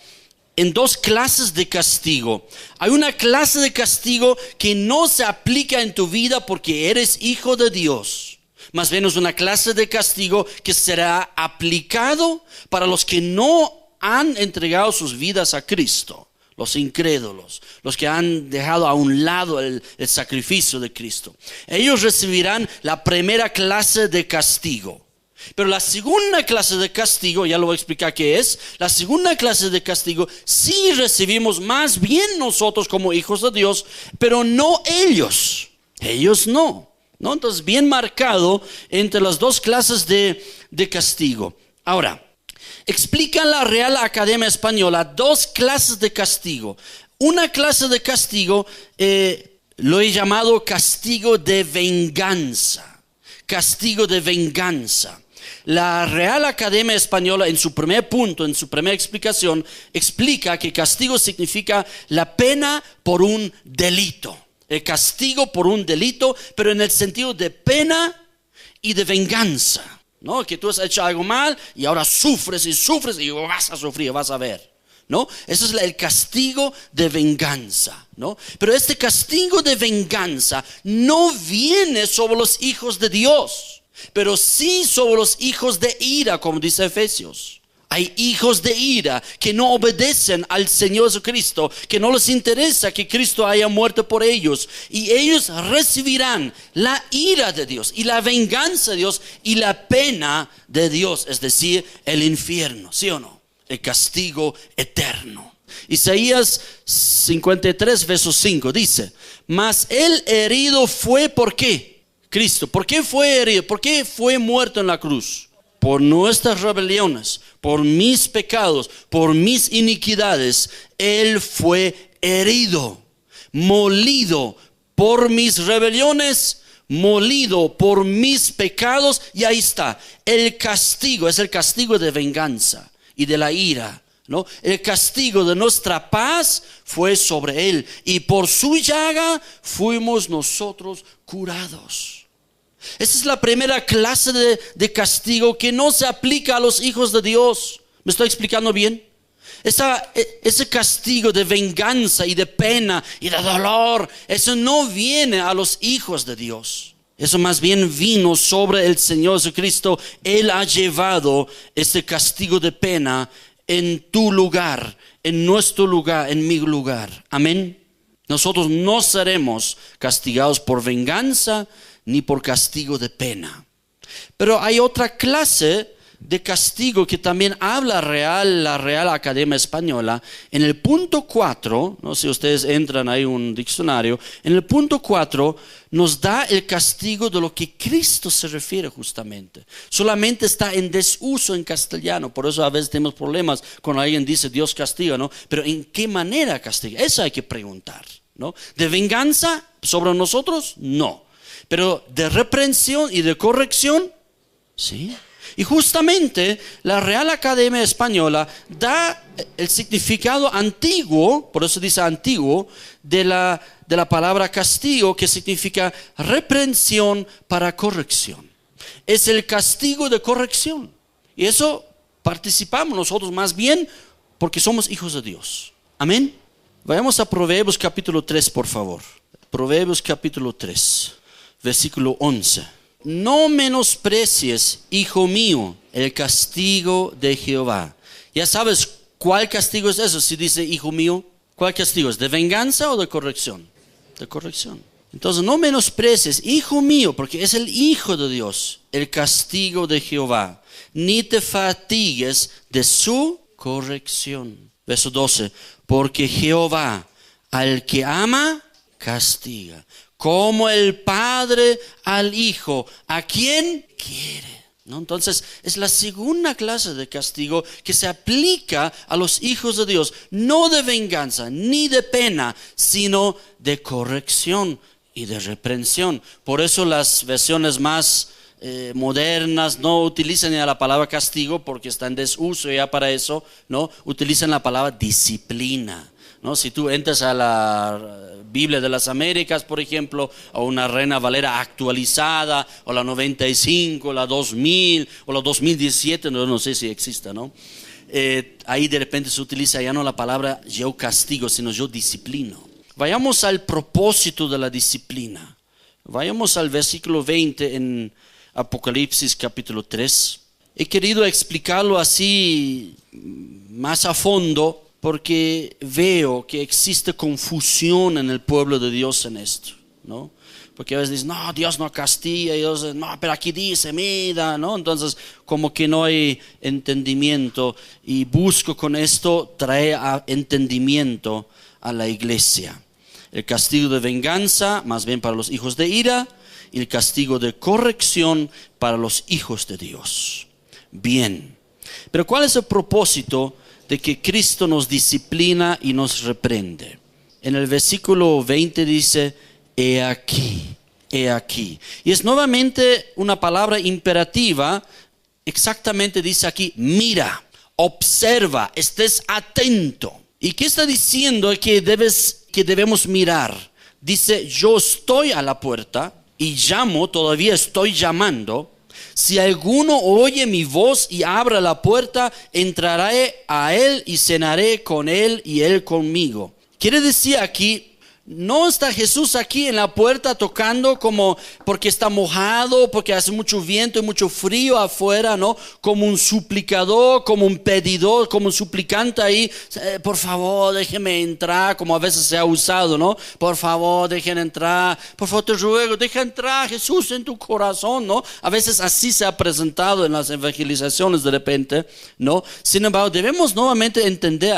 en dos clases de castigo. Hay una clase de castigo que no se aplica en tu vida porque eres hijo de Dios. Más bien es una clase de castigo que será aplicado para los que no han entregado sus vidas a Cristo. Los incrédulos, los que han dejado a un lado el sacrificio de Cristo. Ellos recibirán la primera clase de castigo. Pero la segunda clase de castigo, ya lo voy a explicar qué es. La segunda clase de castigo sí recibimos más bien nosotros como hijos de Dios, pero no ellos. Ellos no. Entonces bien marcado entre las dos clases de castigo. Ahora, explica la Real Academia Española dos clases de castigo. Una clase de castigo lo he llamado castigo de venganza. Castigo de venganza. La Real Academia Española en su primer punto, en su primera explicación, explica que castigo significa la pena por un delito. El castigo por un delito, pero en el sentido de pena y de venganza. ¿No? Que tú has hecho algo mal y ahora sufres y vas a sufrir, vas a ver. ¿No? Ese es el castigo de venganza, ¿no? Pero este castigo de venganza no viene sobre los hijos de Dios, pero sí sobre los hijos de ira, como dice Efesios. Hay hijos de ira que no obedecen al Señor Jesucristo, que no les interesa que Cristo haya muerto por ellos. Y ellos recibirán la ira de Dios y la venganza de Dios y la pena de Dios, es decir, el infierno, ¿sí o no? El castigo eterno. Isaías 53, verso 5 dice: mas el herido fue, ¿por qué? Cristo, ¿por qué fue herido? ¿Por qué fue muerto en la cruz? Por nuestras rebeliones, por mis pecados, por mis iniquidades, Él fue herido, molido por mis rebeliones, molido por mis pecados. Y ahí está, el castigo, es el castigo de venganza y de la ira, ¿no? El castigo de nuestra paz fue sobre Él, y por su llaga fuimos nosotros curados. Esa es la primera clase de castigo que no se aplica a los hijos de Dios. ¿Me estoy explicando bien? Ese castigo de venganza y de pena y de dolor, eso no viene a los hijos de Dios. Eso más bien vino sobre el Señor Jesucristo. Él ha llevado ese castigo de pena en tu lugar, en nuestro lugar, en mi lugar. Amén. Nosotros no seremos castigados por venganza ni por castigo de pena. Pero hay otra clase de castigo que también habla la Real Academia Española. En el punto 4, no sé si ustedes entran ahí un diccionario, en el punto 4 nos da el castigo de lo que Cristo se refiere justamente. Solamente está en desuso en castellano, por eso a veces tenemos problemas cuando alguien dice Dios castiga, ¿no? Pero ¿en qué manera castiga? Eso hay que preguntar, ¿no? ¿De venganza sobre nosotros? No. Pero de reprensión y de corrección, sí. Y justamente la Real Academia Española da el significado antiguo, por eso dice antiguo, de la palabra castigo, que significa reprensión para corrección. Es el castigo de corrección. Y eso participamos nosotros más bien porque somos hijos de Dios. Amén. Vayamos a Proverbios capítulo 3, por favor. Proverbios capítulo 3, versículo 11. No menosprecies, hijo mío, el castigo de Jehová. Ya sabes cuál castigo es eso. Si dice hijo mío, ¿cuál castigo es? ¿De venganza o de corrección? De corrección. Entonces no menosprecies, hijo mío, porque es el Hijo de Dios, el castigo de Jehová. Ni te fatigues de su corrección. Verso 12. Porque Jehová al que ama castiga, como el Padre al Hijo, a quien quiere, ¿no? Entonces es la segunda clase de castigo que se aplica a los hijos de Dios, no de venganza ni de pena, sino de corrección y de reprensión. Por eso las versiones más modernas no utilizan ya la palabra castigo, porque está en desuso ya para eso, ¿no? Utilizan la palabra disciplina, ¿no? Si tú entras a la Biblia de las Américas, por ejemplo, o una Reina Valera actualizada, o la 95, la 2000, o la 2017, no sé si exista, ¿no? Ahí de repente se utiliza ya no la palabra yo castigo, sino yo disciplino. Vayamos al propósito de la disciplina. Vayamos al versículo 20 en Apocalipsis capítulo 3. He querido explicarlo así más a fondo, porque veo que existe confusión en el pueblo de Dios en esto, ¿no? Porque a veces dicen, no, Dios no castiga, y Dios, no, pero aquí dice, mira, ¿no? Entonces, como que no hay entendimiento, y busco con esto traer entendimiento a la iglesia. El castigo de venganza, más bien para los hijos de ira, y el castigo de corrección para los hijos de Dios. Bien, pero ¿cuál es el propósito de que Cristo nos disciplina y nos reprende? En el versículo 20 dice, he aquí, he aquí. Y es nuevamente una palabra imperativa. Exactamente dice aquí, mira, observa, estés atento. ¿Y qué está diciendo que debemos mirar? Dice, yo estoy a la puerta y llamo, todavía estoy llamando. Si alguno oye mi voz y abra la puerta, entraré a él y cenaré con él y él conmigo. Quiere decir aquí, no está Jesús aquí en la puerta tocando como porque está mojado, porque hace mucho viento y mucho frío afuera, ¿no? Como un suplicador, como un pedidor, como un suplicante ahí. Por favor, déjeme entrar, como a veces se ha usado, ¿no? Por favor, déjenme entrar. Por favor, te ruego, deja entrar Jesús en tu corazón, ¿no? A veces así se ha presentado en las evangelizaciones de repente, ¿no? Sin embargo, debemos nuevamente entender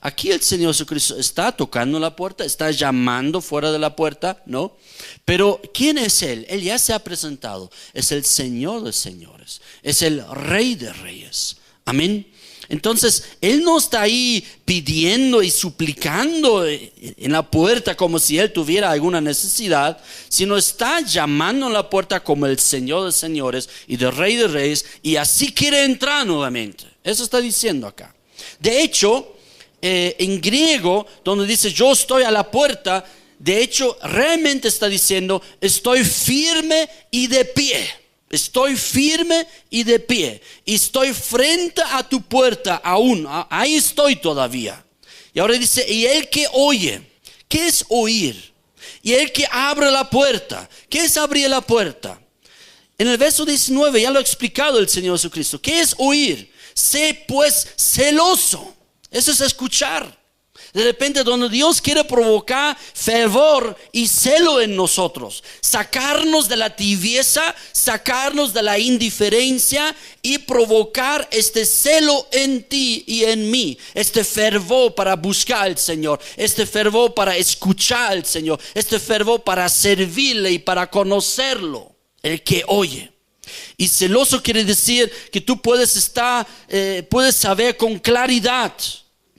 aquí el Señor Jesucristo está tocando la puerta, está llamando fuera de la puerta, ¿no? Pero ¿quién es Él? Él ya se ha presentado. Es el Señor de señores. Es el Rey de reyes. Amén. Entonces, Él no está ahí pidiendo y suplicando en la puerta como si Él tuviera alguna necesidad, sino está llamando en la puerta como el Señor de señores y de Rey de reyes, y así quiere entrar nuevamente. Eso está diciendo acá. De hecho, en griego, donde dice yo estoy a la puerta, de hecho, realmente está diciendo estoy firme y de pie. Estoy firme y de pie. Y estoy frente a tu puerta aún. Ahí estoy todavía. Y ahora dice, y el que oye. ¿Qué es oír? Y el que abre la puerta. ¿Qué es abrir la puerta? En el verso 19 ya lo ha explicado el Señor Jesucristo. ¿Qué es oír? Sé pues celoso. Eso es escuchar. De repente donde Dios quiere provocar fervor y celo en nosotros, sacarnos de la tibieza, sacarnos de la indiferencia y provocar este celo en ti y en mí, este fervor para buscar al Señor, este fervor para escuchar al Señor, este fervor para servirle y para conocerlo, el que oye. Y celoso quiere decir que tú puedes saber con claridad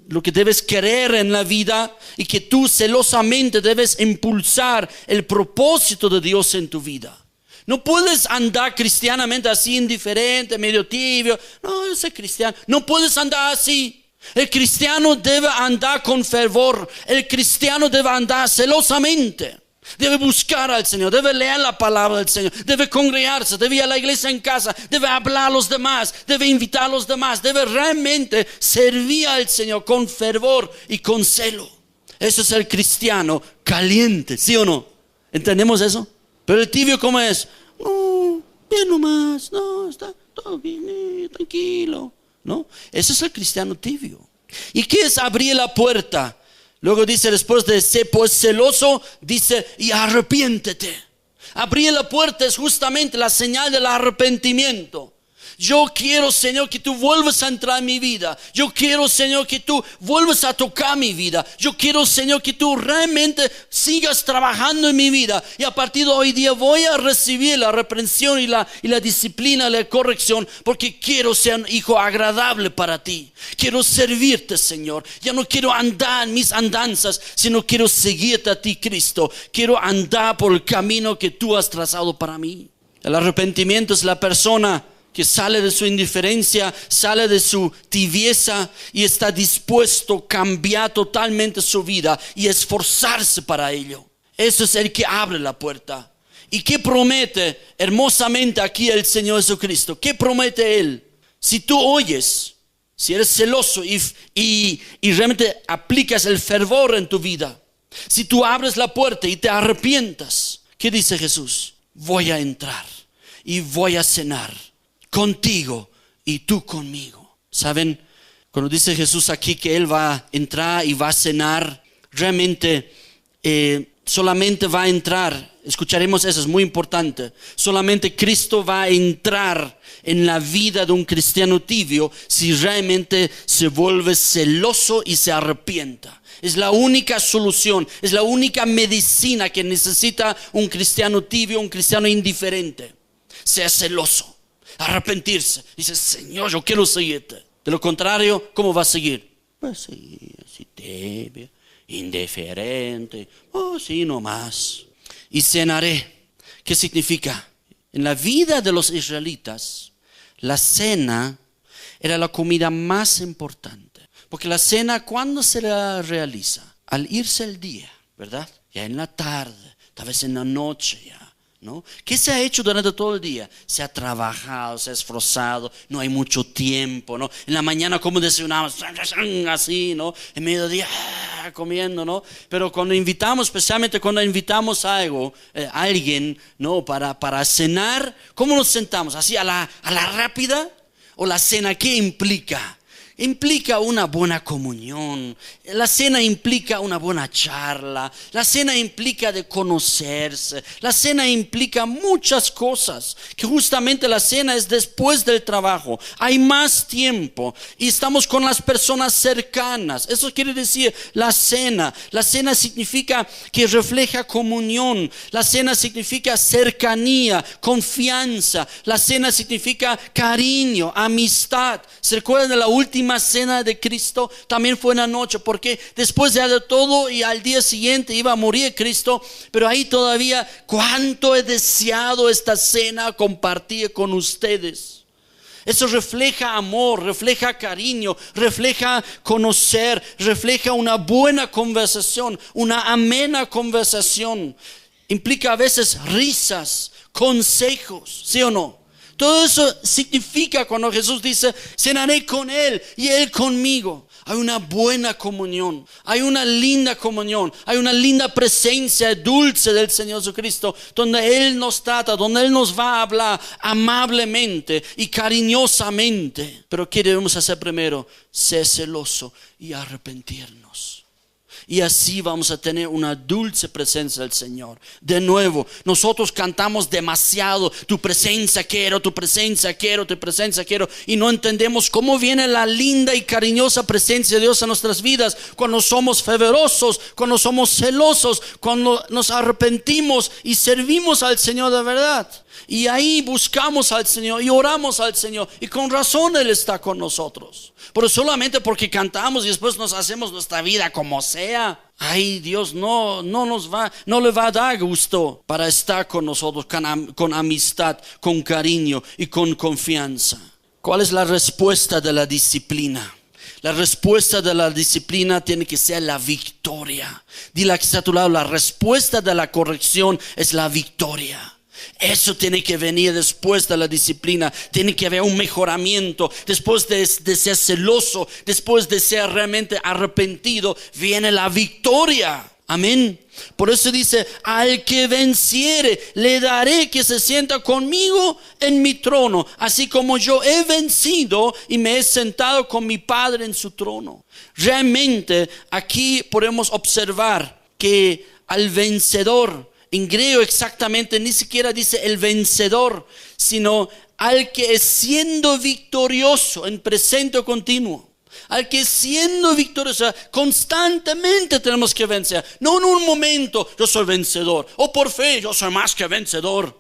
lo que debes querer en la vida y que tú celosamente debes impulsar el propósito de Dios en tu vida. No puedes andar cristianamente así indiferente, medio tibio. No, yo soy cristiano. No puedes andar así. El cristiano debe andar con fervor. El cristiano debe andar celosamente. Debe buscar al Señor, debe leer la palabra del Señor, debe congregarse, debe ir a la iglesia en casa, debe hablar a los demás, debe invitar a los demás, debe realmente servir al Señor con fervor y con celo. Eso es el cristiano caliente, ¿sí o no? ¿Entendemos eso? Pero el tibio, ¿cómo es? No, bien nomás, no, está todo bien, tranquilo, ¿no? Eso es el cristiano tibio. ¿Y qué es abrir la puerta? Luego dice, después de ser pues celoso, dice, y arrepiéntete. Abrir la puerta es justamente la señal del arrepentimiento. Yo quiero, Señor, que tú vuelvas a entrar en mi vida. Yo quiero, Señor, que tú vuelvas a tocar mi vida. Yo quiero, Señor, que tú realmente sigas trabajando en mi vida. Y a partir de hoy día voy a recibir la reprensión y la disciplina, la corrección, porque quiero ser un hijo agradable para ti. Quiero servirte, Señor. Ya no quiero andar en mis andanzas, sino quiero seguirte a ti, Cristo. Quiero andar por el camino que tú has trazado para mí. El arrepentimiento es la persona que sale de su indiferencia, sale de su tibieza y está dispuesto a cambiar totalmente su vida y esforzarse para ello. Eso es el que abre la puerta. ¿Y qué promete hermosamente aquí el Señor Jesucristo? ¿Qué promete Él? Si tú oyes, si eres celoso y realmente aplicas el fervor en tu vida, si tú abres la puerta y te arrepientas, ¿qué dice Jesús? Voy a entrar y voy a cenar contigo y tú conmigo. ¿Saben? Cuando dice Jesús aquí que Él va a entrar y va a cenar, realmente solamente va a entrar. Escucharemos eso, es muy importante. Solamente Cristo va a entrar en la vida de un cristiano tibio si realmente se vuelve celoso y se arrepienta. Es la única solución, es la única medicina que necesita un cristiano tibio, un cristiano indiferente. Sea celoso. Arrepentirse. Dice, Señor, yo quiero seguirte. De lo contrario, ¿cómo va a seguir? Va a seguir así tibio, indiferente. Sí nomás. Y cenaré. ¿Qué significa? En la vida de los israelitas, la cena era la comida más importante. Porque la cena, ¿cuándo se la realiza? Al irse el día, ¿verdad? Ya en la tarde, tal vez en la noche ya. ¿No? ¿Qué se ha hecho durante todo el día? Se ha trabajado, se ha esforzado, no hay mucho tiempo, ¿no? En la mañana como desayunamos, así, ¿no? En mediodía, comiendo, ¿no? Pero cuando invitamos, especialmente cuando invitamos a alguien, ¿no? Para cenar, ¿cómo nos sentamos? ¿Así a la rápida? ¿O la cena qué implica? Implica una buena comunión. La cena implica una buena charla. La cena implica de conocerse. La cena implica muchas cosas. Que justamente la cena es después del trabajo. Hay más tiempo. Y estamos con las personas cercanas. Eso quiere decir la cena. La cena significa que refleja comunión. La cena significa cercanía, confianza. La cena significa cariño, amistad. ¿Se recuerdan de la última cena de Cristo? También fue en la noche, porque después de todo y al día siguiente iba a morir Cristo, pero ahí todavía cuánto he deseado esta cena compartir con ustedes. Eso refleja amor, refleja cariño, refleja conocer, refleja una buena conversación, una amena conversación. Implica a veces risas, consejos, ¿sí o no? Todo eso significa cuando Jesús dice, cenaré con Él y Él conmigo. Hay una buena comunión, hay una linda comunión, hay una linda presencia dulce del Señor Jesucristo, donde Él nos trata, donde Él nos va a hablar amablemente y cariñosamente. Pero ¿qué debemos hacer primero? Ser celoso y arrepentirnos. Y así vamos a tener una dulce presencia del Señor. De nuevo, nosotros cantamos demasiado, tu presencia quiero, tu presencia quiero, tu presencia quiero. Y no entendemos cómo viene la linda y cariñosa presencia de Dios en nuestras vidas. Cuando somos fervorosos, cuando somos celosos, cuando nos arrepentimos y servimos al Señor de verdad. Y ahí buscamos al Señor y oramos al Señor. Y con razón Él está con nosotros. Pero solamente porque cantamos y después nos hacemos nuestra vida como sea. Ay, Dios no le va a dar gusto para estar con nosotros con amistad, con cariño y con confianza. ¿Cuál es la respuesta de la disciplina? La respuesta de la disciplina tiene que ser la victoria. Dile a que está a tu lado, la respuesta de la corrección es la victoria. Eso tiene que venir después de la disciplina. Tiene que haber un mejoramiento. Después de ser celoso, después de ser realmente arrepentido, viene la victoria. Amén. Por eso dice, al que venciere, le daré que se sienta conmigo en mi trono, así como yo he vencido y me he sentado con mi Padre en su trono. Realmente aquí podemos observar que al vencedor, en griego exactamente ni siquiera dice el vencedor, sino al que es siendo victorioso en presente continuo. Al que siendo victorioso constantemente tenemos que vencer. No en un momento yo soy vencedor, o por fe yo soy más que vencedor.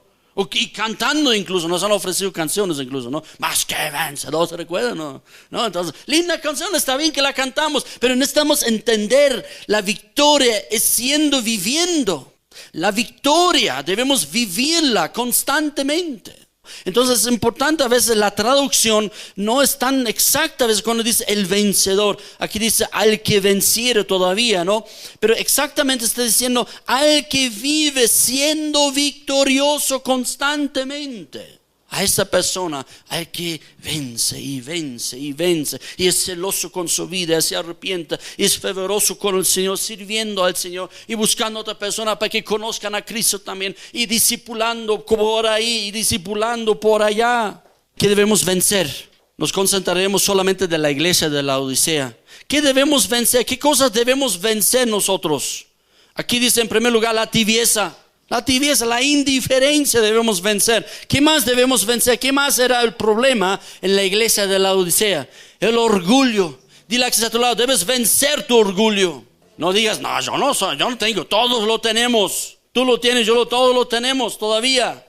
Y cantando incluso, nos han ofrecido canciones incluso, ¿no? Más que vencedor, ¿se recuerdan? ¿No? Entonces, linda canción, está bien que la cantamos, pero necesitamos entender la victoria es siendo viviendo. La victoria debemos vivirla constantemente. Entonces es importante, a veces la traducción no es tan exacta, a veces cuando dice el vencedor, aquí dice al que venciere todavía, ¿no? Pero exactamente está diciendo al que vive siendo victorioso constantemente. A esa persona, al que vence y vence y vence, y es celoso con su vida, se arrepiente, y es fervoroso con el Señor, sirviendo al Señor y buscando a otra persona para que conozcan a Cristo también, y discipulando por ahí y discipulando por allá. ¿Qué debemos vencer? Nos concentraremos solamente de la iglesia de la Odisea. ¿Qué debemos vencer? ¿Qué cosas debemos vencer nosotros? Aquí dice en primer lugar la tibieza. La tibieza, la indiferencia debemos vencer. ¿Qué más debemos vencer? ¿Qué más era el problema en la iglesia de la Odisea? El orgullo. Dile a que está a tu lado, debes vencer tu orgullo. No digas, no, yo no tengo, todos lo tenemos. Tú lo tienes, todos lo tenemos todavía.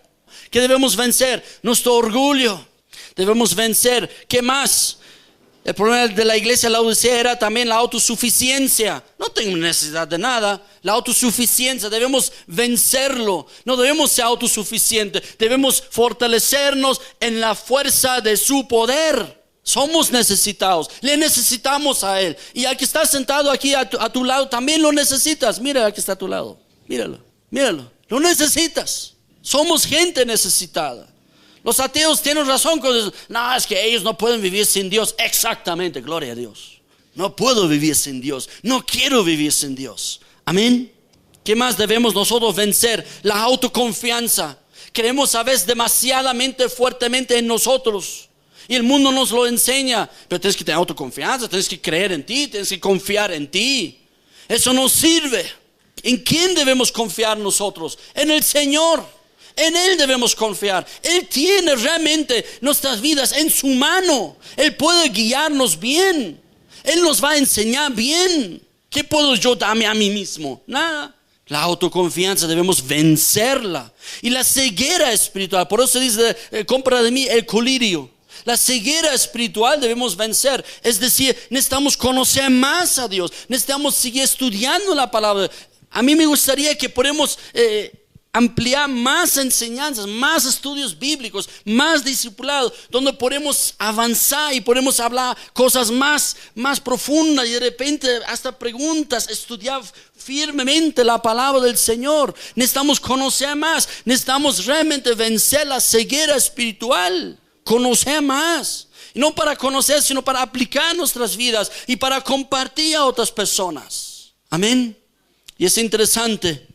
¿Qué debemos vencer? Nuestro orgullo. Debemos vencer. ¿Qué más? El problema de la iglesia de la Odisea era también la autosuficiencia. No tengo necesidad de nada. La autosuficiencia, debemos vencerlo. No debemos ser autosuficientes. Debemos fortalecernos en la fuerza de su poder. Somos necesitados. Le necesitamos a Él. Y al que está sentado aquí a tu lado también lo necesitas. Mira al que está a tu lado. Míralo. Lo necesitas. Somos gente necesitada. Los ateos tienen razón cuando dicen, no, es que ellos no pueden vivir sin Dios. Exactamente, gloria a Dios. No puedo vivir sin Dios. No quiero vivir sin Dios. Amén. ¿Qué más debemos nosotros vencer? La autoconfianza. Creemos a veces demasiadamente fuertemente en nosotros. Y el mundo nos lo enseña. Pero tienes que tener autoconfianza, tienes que creer en ti, tienes que confiar en ti. Eso no sirve. ¿En quién debemos confiar nosotros? En el Señor. En Él debemos confiar. Él tiene realmente nuestras vidas en su mano. Él puede guiarnos bien. Él nos va a enseñar bien. ¿Qué puedo yo darme a mí mismo? Nada. La autoconfianza debemos vencerla. Y la ceguera espiritual. Por eso dice, compra de mí el colirio. La ceguera espiritual debemos vencer. Es decir, necesitamos conocer más a Dios. Necesitamos seguir estudiando la palabra. A mí me gustaría que podamos ampliar más enseñanzas, más estudios bíblicos, más discipulado, donde podemos avanzar y podemos hablar cosas más profundas y de repente hasta preguntas, estudiar firmemente la palabra del Señor. Necesitamos conocer más, necesitamos realmente vencer la ceguera espiritual, conocer más. Y no para conocer, sino para aplicar nuestras vidas y para compartir a otras personas. Amén. Y es interesante.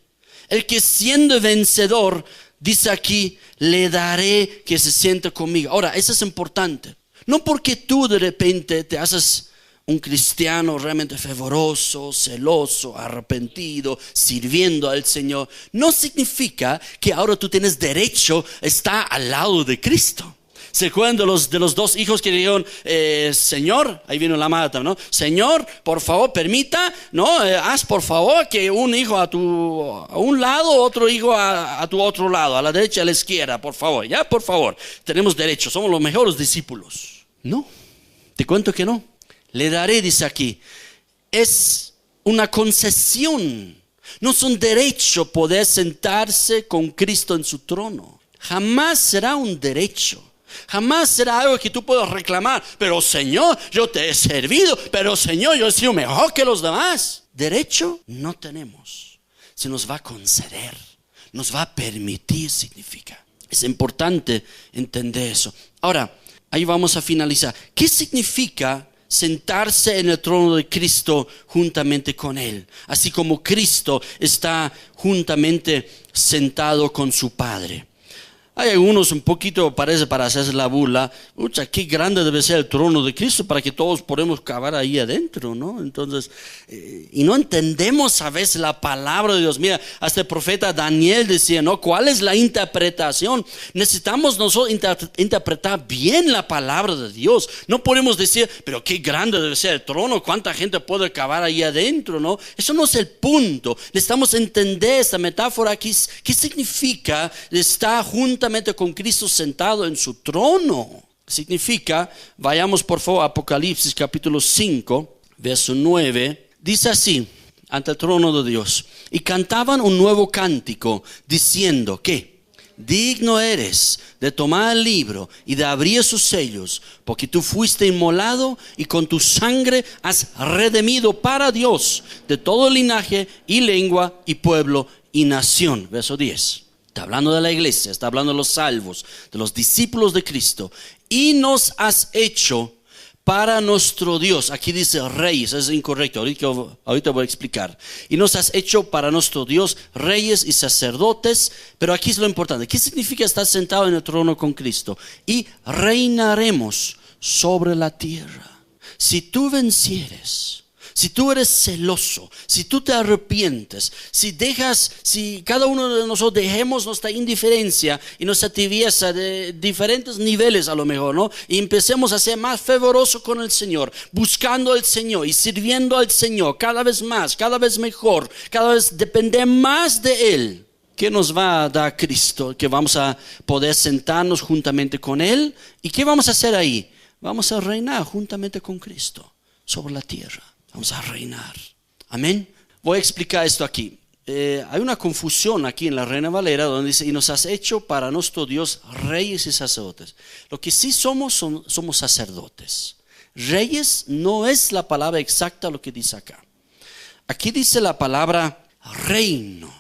El que siendo vencedor, dice aquí, le daré que se siente conmigo. Ahora, eso es importante. No porque tú de repente te haces un cristiano realmente fervoroso, celoso, arrepentido, sirviendo al Señor. No significa que ahora tú tienes derecho a estar al lado de Cristo. ¿Se acuerdan de los dos hijos que dijeron, Señor, ahí vino la mata, ¿no? Señor, por favor, permita, ¿no? Haz por favor que un hijo a un lado, otro hijo a tu otro lado, a la derecha, a la izquierda, por favor, ya, por favor. Tenemos derecho, somos los mejores discípulos. No, te cuento que no. Le daré, dice aquí, es una concesión. No es un derecho poder sentarse con Cristo en su trono. Jamás será un derecho. Jamás será algo que tú puedas reclamar. Pero Señor, yo te he servido. Pero Señor, yo he sido mejor que los demás. Derecho no tenemos. Se nos va a conceder. Nos va a permitir, significa. Es importante entender eso. Ahora, ahí vamos a finalizar. ¿Qué significa sentarse en el trono de Cristo juntamente con Él? Así como Cristo está juntamente sentado con su Padre. Hay algunos un poquito, parece para hacerse la burla, qué grande debe ser el trono de Cristo para que todos podamos cavar ahí adentro, ¿no? Entonces, y no entendemos a veces la palabra de Dios. Mira, hasta el profeta Daniel decía, ¿no? ¿Cuál es la interpretación? Necesitamos nosotros interpretar bien la palabra de Dios. No podemos decir, pero qué grande debe ser el trono, cuánta gente puede cavar ahí adentro, ¿no? Eso no es el punto. Necesitamos entender esta metáfora aquí. ¿Qué significa estar juntamente con Cristo sentado en su trono? Significa, vayamos por favor a Apocalipsis capítulo 5, verso 9, dice así, ante el trono de Dios, y cantaban un nuevo cántico, diciendo que digno eres de tomar el libro y de abrir sus sellos, porque tú fuiste inmolado y con tu sangre has redimido para Dios de todo linaje y lengua y pueblo y nación. Verso 10. Está hablando de la iglesia, está hablando de los salvos, de los discípulos de Cristo. Y nos has hecho para nuestro Dios. Aquí dice reyes, es incorrecto, ahorita voy a explicar. Y nos has hecho para nuestro Dios reyes y sacerdotes. Pero aquí es lo importante. ¿Qué significa estar sentado en el trono con Cristo? Y reinaremos sobre la tierra. Si tú vencieres, si tú eres celoso, si tú te arrepientes, si cada uno de nosotros dejemos nuestra indiferencia y nuestra tibieza de diferentes niveles a lo mejor, ¿no? Y empecemos a ser más fervorosos con el Señor, buscando al Señor y sirviendo al Señor cada vez más, cada vez mejor, cada vez depender más de Él. ¿Qué nos va a dar Cristo? Que vamos a poder sentarnos juntamente con Él. ¿Y qué vamos a hacer ahí? Vamos a reinar juntamente con Cristo sobre la tierra. Vamos a reinar. Amén. Voy a explicar esto aquí. Hay una confusión aquí en la Reina Valera donde dice, y nos has hecho para nuestro Dios reyes y sacerdotes. Lo que sí somos sacerdotes. Reyes no es la palabra exacta lo que dice acá. Aquí dice la palabra reino.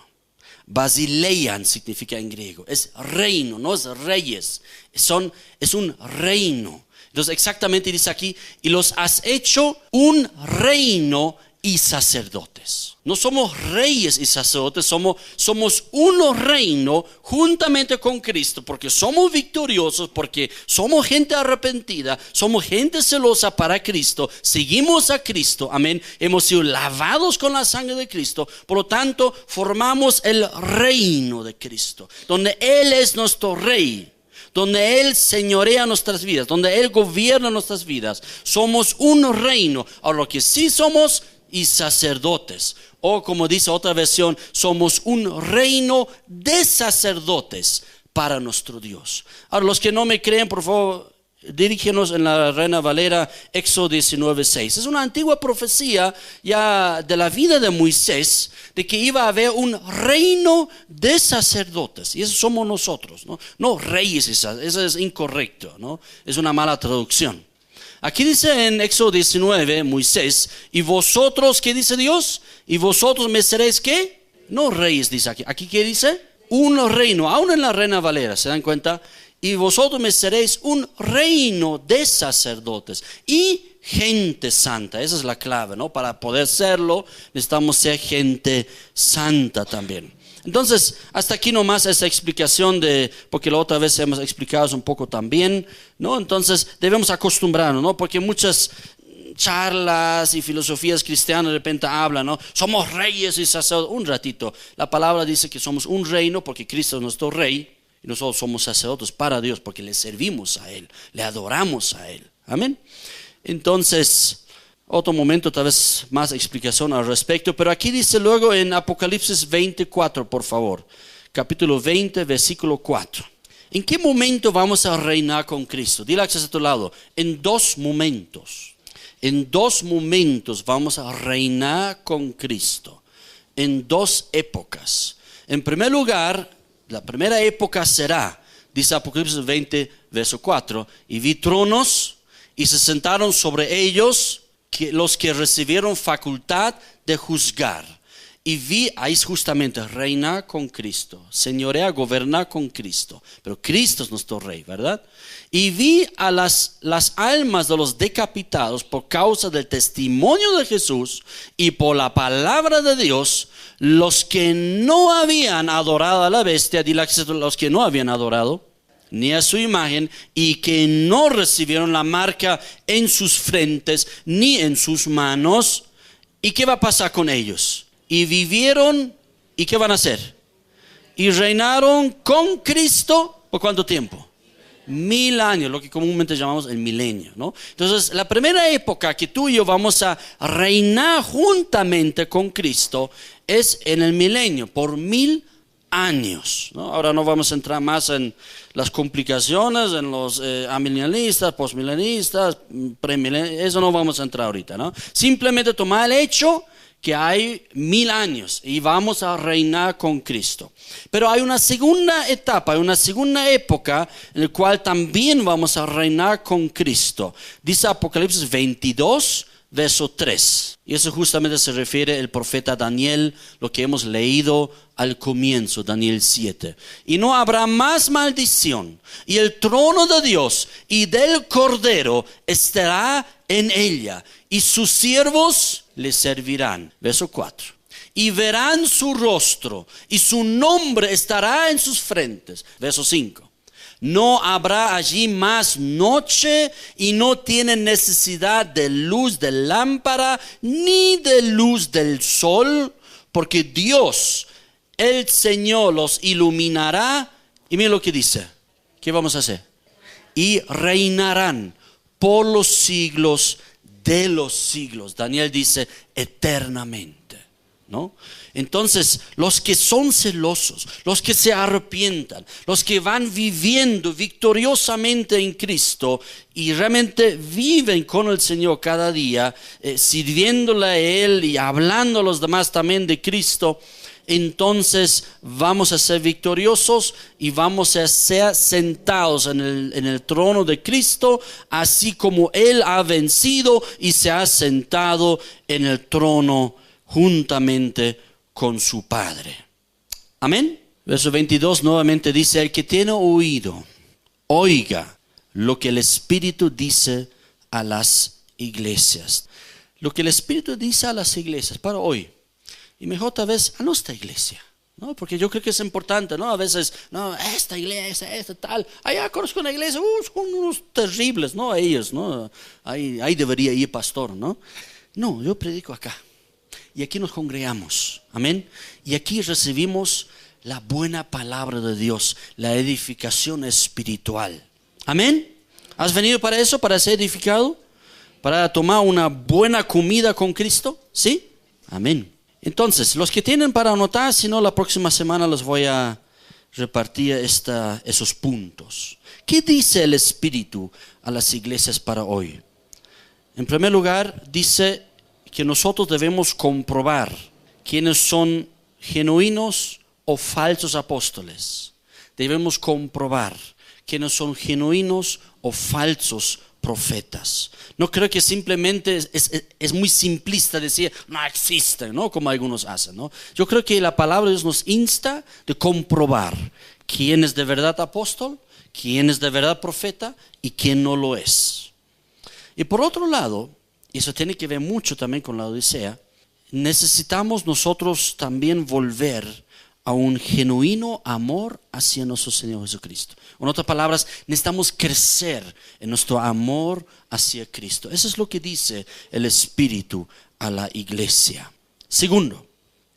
Basileian significa en griego. Es reino, no es reyes. Es un reino. Entonces exactamente dice aquí, y los has hecho un reino y sacerdotes. No somos reyes y sacerdotes, somos un reino juntamente con Cristo, porque somos victoriosos, porque somos gente arrepentida, somos gente celosa para Cristo, seguimos a Cristo, amén. Hemos sido lavados con la sangre de Cristo, por lo tanto formamos el reino de Cristo, donde Él es nuestro rey, donde Él señorea nuestras vidas, donde Él gobierna nuestras vidas. Somos un reino. Ahora lo que sí somos y sacerdotes, o como dice otra versión, somos un reino de sacerdotes para nuestro Dios. Ahora los que no me creen, por favor, Dirígenos en la Reina Valera, Éxodo 19:6. Es una antigua profecía ya de la vida de Moisés, de que iba a haber un reino de sacerdotes. Y eso somos nosotros, ¿no? No reyes, eso es incorrecto, ¿no? Es una mala traducción. Aquí dice en Éxodo 19, Moisés, y vosotros, ¿qué dice Dios? Y vosotros me seréis, ¿qué? No reyes, dice aquí. ¿Aquí qué dice? Un reino, aún en la Reina Valera, ¿se dan cuenta? Y vosotros me seréis un reino de sacerdotes y gente santa. Esa es la clave, ¿no? Para poder serlo, necesitamos ser gente santa también. Entonces, hasta aquí nomás esa explicación porque la otra vez hemos explicado un poco también, ¿no? Entonces, debemos acostumbrarnos, ¿no? Porque muchas charlas y filosofías cristianas de repente hablan, ¿no? Somos reyes y sacerdotes. Un ratito, la palabra dice que somos un reino porque Cristo es nuestro rey. Y nosotros somos sacerdotes para Dios porque le servimos a Él, le adoramos a Él. Amén. Entonces, otro momento tal vez más explicación al respecto. Pero aquí dice luego en Apocalipsis 24, por favor. Capítulo 20, versículo 4. ¿En qué momento vamos a reinar con Cristo? Dile a tu lado, en 2 momentos. En 2 momentos vamos a reinar con Cristo. En 2 épocas. En primer lugar, la primera época será, dice Apocalipsis 20, verso 4, y vi tronos y se sentaron sobre ellos los que recibieron facultad de juzgar. Y vi, ahí es justamente, reinar con Cristo, señorear, gobernar con Cristo. Pero Cristo es nuestro rey, ¿verdad? Y vi a las almas de los decapitados por causa del testimonio de Jesús y por la palabra de Dios, los que no habían adorado a la bestia, los que no habían adorado, ni a su imagen, y que no recibieron la marca en sus frentes, ni en sus manos. ¿Y qué va a pasar con ellos? Y vivieron, ¿y qué van a hacer? Y reinaron con Cristo, ¿por cuánto tiempo? 1000 años, lo que comúnmente llamamos el milenio, ¿no? Entonces, la primera época que tú y yo vamos a reinar juntamente con Cristo es en el milenio, por 1000 años, ¿no? Ahora no vamos a entrar más en las complicaciones, en los amilenialistas, postmilenistas, premilenistas, eso no vamos a entrar ahorita, ¿no? Simplemente tomar el hecho que hay 1000 años y vamos a reinar con Cristo. Pero hay una segunda etapa, hay una segunda época en la cual también vamos a reinar con Cristo. Dice Apocalipsis 22, verso 3. Y eso justamente se refiere al profeta Daniel, lo que hemos leído al comienzo, Daniel 7. Y no habrá más maldición, y el trono de Dios y del Cordero estará en ella, y sus siervos le servirán. Verso 4. Y verán su rostro, y su nombre estará en sus frentes. Verso 5. No habrá allí más noche, y no tienen necesidad de luz de lámpara, ni de luz del sol, porque Dios, el Señor, los iluminará. Y miren lo que dice. ¿Qué vamos a hacer? Y reinarán por los siglos de los siglos. Daniel dice eternamente, ¿no? Entonces, los que son celosos, los que se arrepientan, los que van viviendo victoriosamente en Cristo y realmente viven con el Señor cada día, sirviéndole a Él y hablando a los demás también de Cristo, entonces vamos a ser victoriosos y vamos a ser sentados en el trono de Cristo, así como Él ha vencido y se ha sentado en el trono juntamente con su Padre. Amén. Verso 22 nuevamente dice: el que tiene oído, oiga lo que el Espíritu dice a las iglesias. Lo que el Espíritu dice a las iglesias para hoy. Y mejor tal vez a nuestra iglesia, ¿no? Porque yo creo que es importante, ¿no? A veces, no, esta iglesia, esta tal. Allá conozco una iglesia, son unos terribles, ¿no? Ellos, ¿no? Ahí debería ir pastor, ¿no? No, yo predico acá. Y aquí nos congregamos, amén. Y aquí recibimos la buena palabra de Dios, la edificación espiritual. Amén. ¿Has venido para eso, para ser edificado? ¿Para tomar una buena comida con Cristo? ¿Sí? Amén. Entonces, los que tienen para anotar, si no, la próxima semana los voy a repartía esos puntos. ¿Qué dice el Espíritu a las iglesias para hoy? En primer lugar, dice que nosotros debemos comprobar quiénes son genuinos o falsos apóstoles. Debemos comprobar quiénes son genuinos o falsos profetas. No creo que simplemente es muy simplista decir no existen, ¿no? Como algunos hacen, ¿no? Yo creo que la palabra de Dios nos insta de comprobar quién es de verdad apóstol, quién es de verdad profeta y quién no lo es. Y por otro lado, y eso tiene que ver mucho también con la Odisea, necesitamos nosotros también volver a un genuino amor hacia nuestro Señor Jesucristo. En otras palabras, necesitamos crecer en nuestro amor hacia Cristo. Eso es lo que dice el Espíritu a la iglesia. Segundo,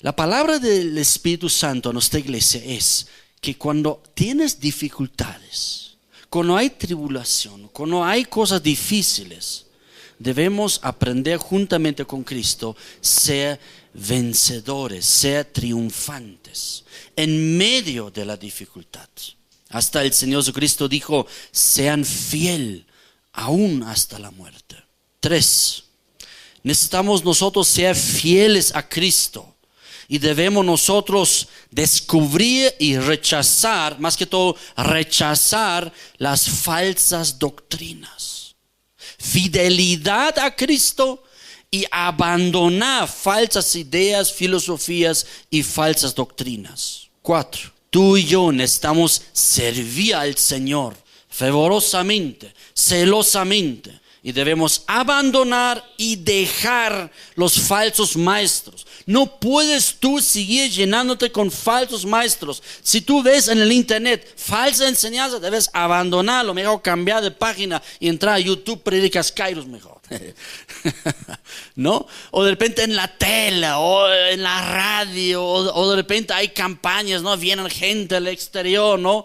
la palabra del Espíritu Santo a nuestra iglesia es que cuando tienes dificultades, cuando hay tribulación, cuando hay cosas difíciles, debemos aprender juntamente con Cristo ser vencedores, ser triunfantes en medio de la dificultad. Hasta el Señor Jesucristo dijo, sean fiel aún hasta la muerte. 3. Necesitamos nosotros ser fieles a Cristo. Y debemos nosotros descubrir y rechazar, más que todo rechazar las falsas doctrinas. Fidelidad a Cristo y abandonar falsas ideas, filosofías y falsas doctrinas. 4. Tú y yo necesitamos servir al Señor fervorosamente, celosamente. Y debemos abandonar y dejar los falsos maestros. No puedes tú seguir llenándote con falsos maestros. Si tú ves en el internet falsa enseñanza, debes abandonarlo. Mejor cambiar de página y entrar a YouTube, Predicas Kairos mejor. ¿No? O de repente en la tele o en la radio o de repente hay campañas, ¿no? Vienen gente del exterior, ¿no?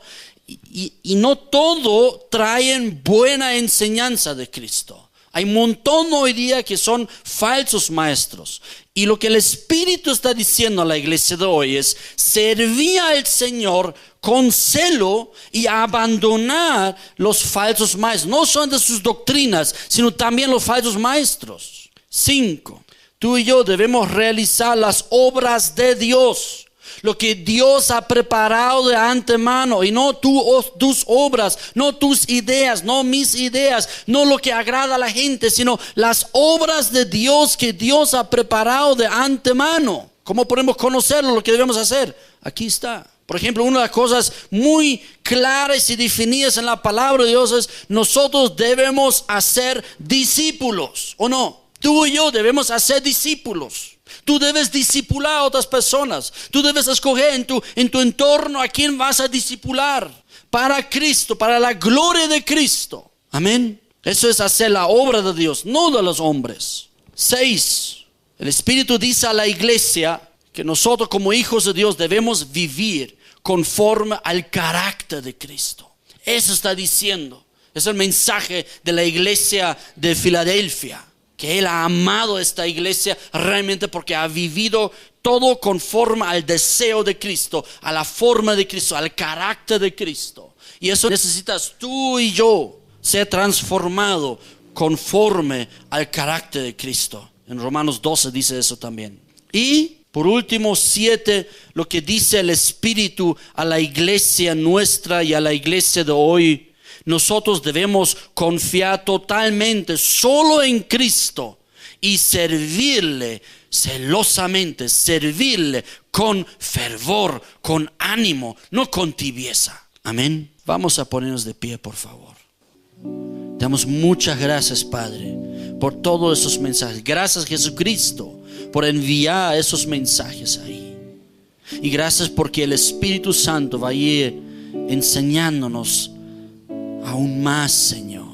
Y no todo traen buena enseñanza de Cristo. Hay un montón hoy día que son falsos maestros. Y lo que el Espíritu está diciendo a la iglesia de hoy es servir al Señor con celo y abandonar los falsos maestros. No son de sus doctrinas, sino también los falsos maestros. 5. Tú y yo debemos realizar las obras de Dios. Lo que Dios ha preparado de antemano y no tus obras, no tus ideas, no mis ideas, no lo que agrada a la gente, sino las obras de Dios que Dios ha preparado de antemano. ¿Cómo podemos conocerlo? Lo que debemos hacer. Aquí está. Por ejemplo, una de las cosas muy claras y definidas en la palabra de Dios es nosotros debemos hacer discípulos, ¿o no? Tú y yo debemos hacer discípulos. Tú debes discipular a otras personas. Tú debes escoger en tu entorno a quién vas a discipular. Para Cristo, para la gloria de Cristo. Amén. Eso es hacer la obra de Dios, no de los hombres. 6. El Espíritu dice a la iglesia que nosotros como hijos de Dios debemos vivir conforme al carácter de Cristo. Eso está diciendo. Es el mensaje de la iglesia de Filadelfia. Que Él ha amado a esta iglesia realmente porque ha vivido todo conforme al deseo de Cristo, a la forma de Cristo, al carácter de Cristo. Y eso necesitas tú y yo ser transformado conforme al carácter de Cristo. En Romanos 12 dice eso también. Y por último, 7, lo que dice el Espíritu a la iglesia nuestra y a la iglesia de hoy. Nosotros debemos confiar totalmente solo en Cristo y servirle celosamente, servirle con fervor, con ánimo, no con tibieza. Amén. Vamos a ponernos de pie, por favor. Damos muchas gracias, Padre, por todos esos mensajes. Gracias, Jesucristo, por enviar esos mensajes ahí. Y gracias porque el Espíritu Santo va a ir enseñándonos aún más, Señor.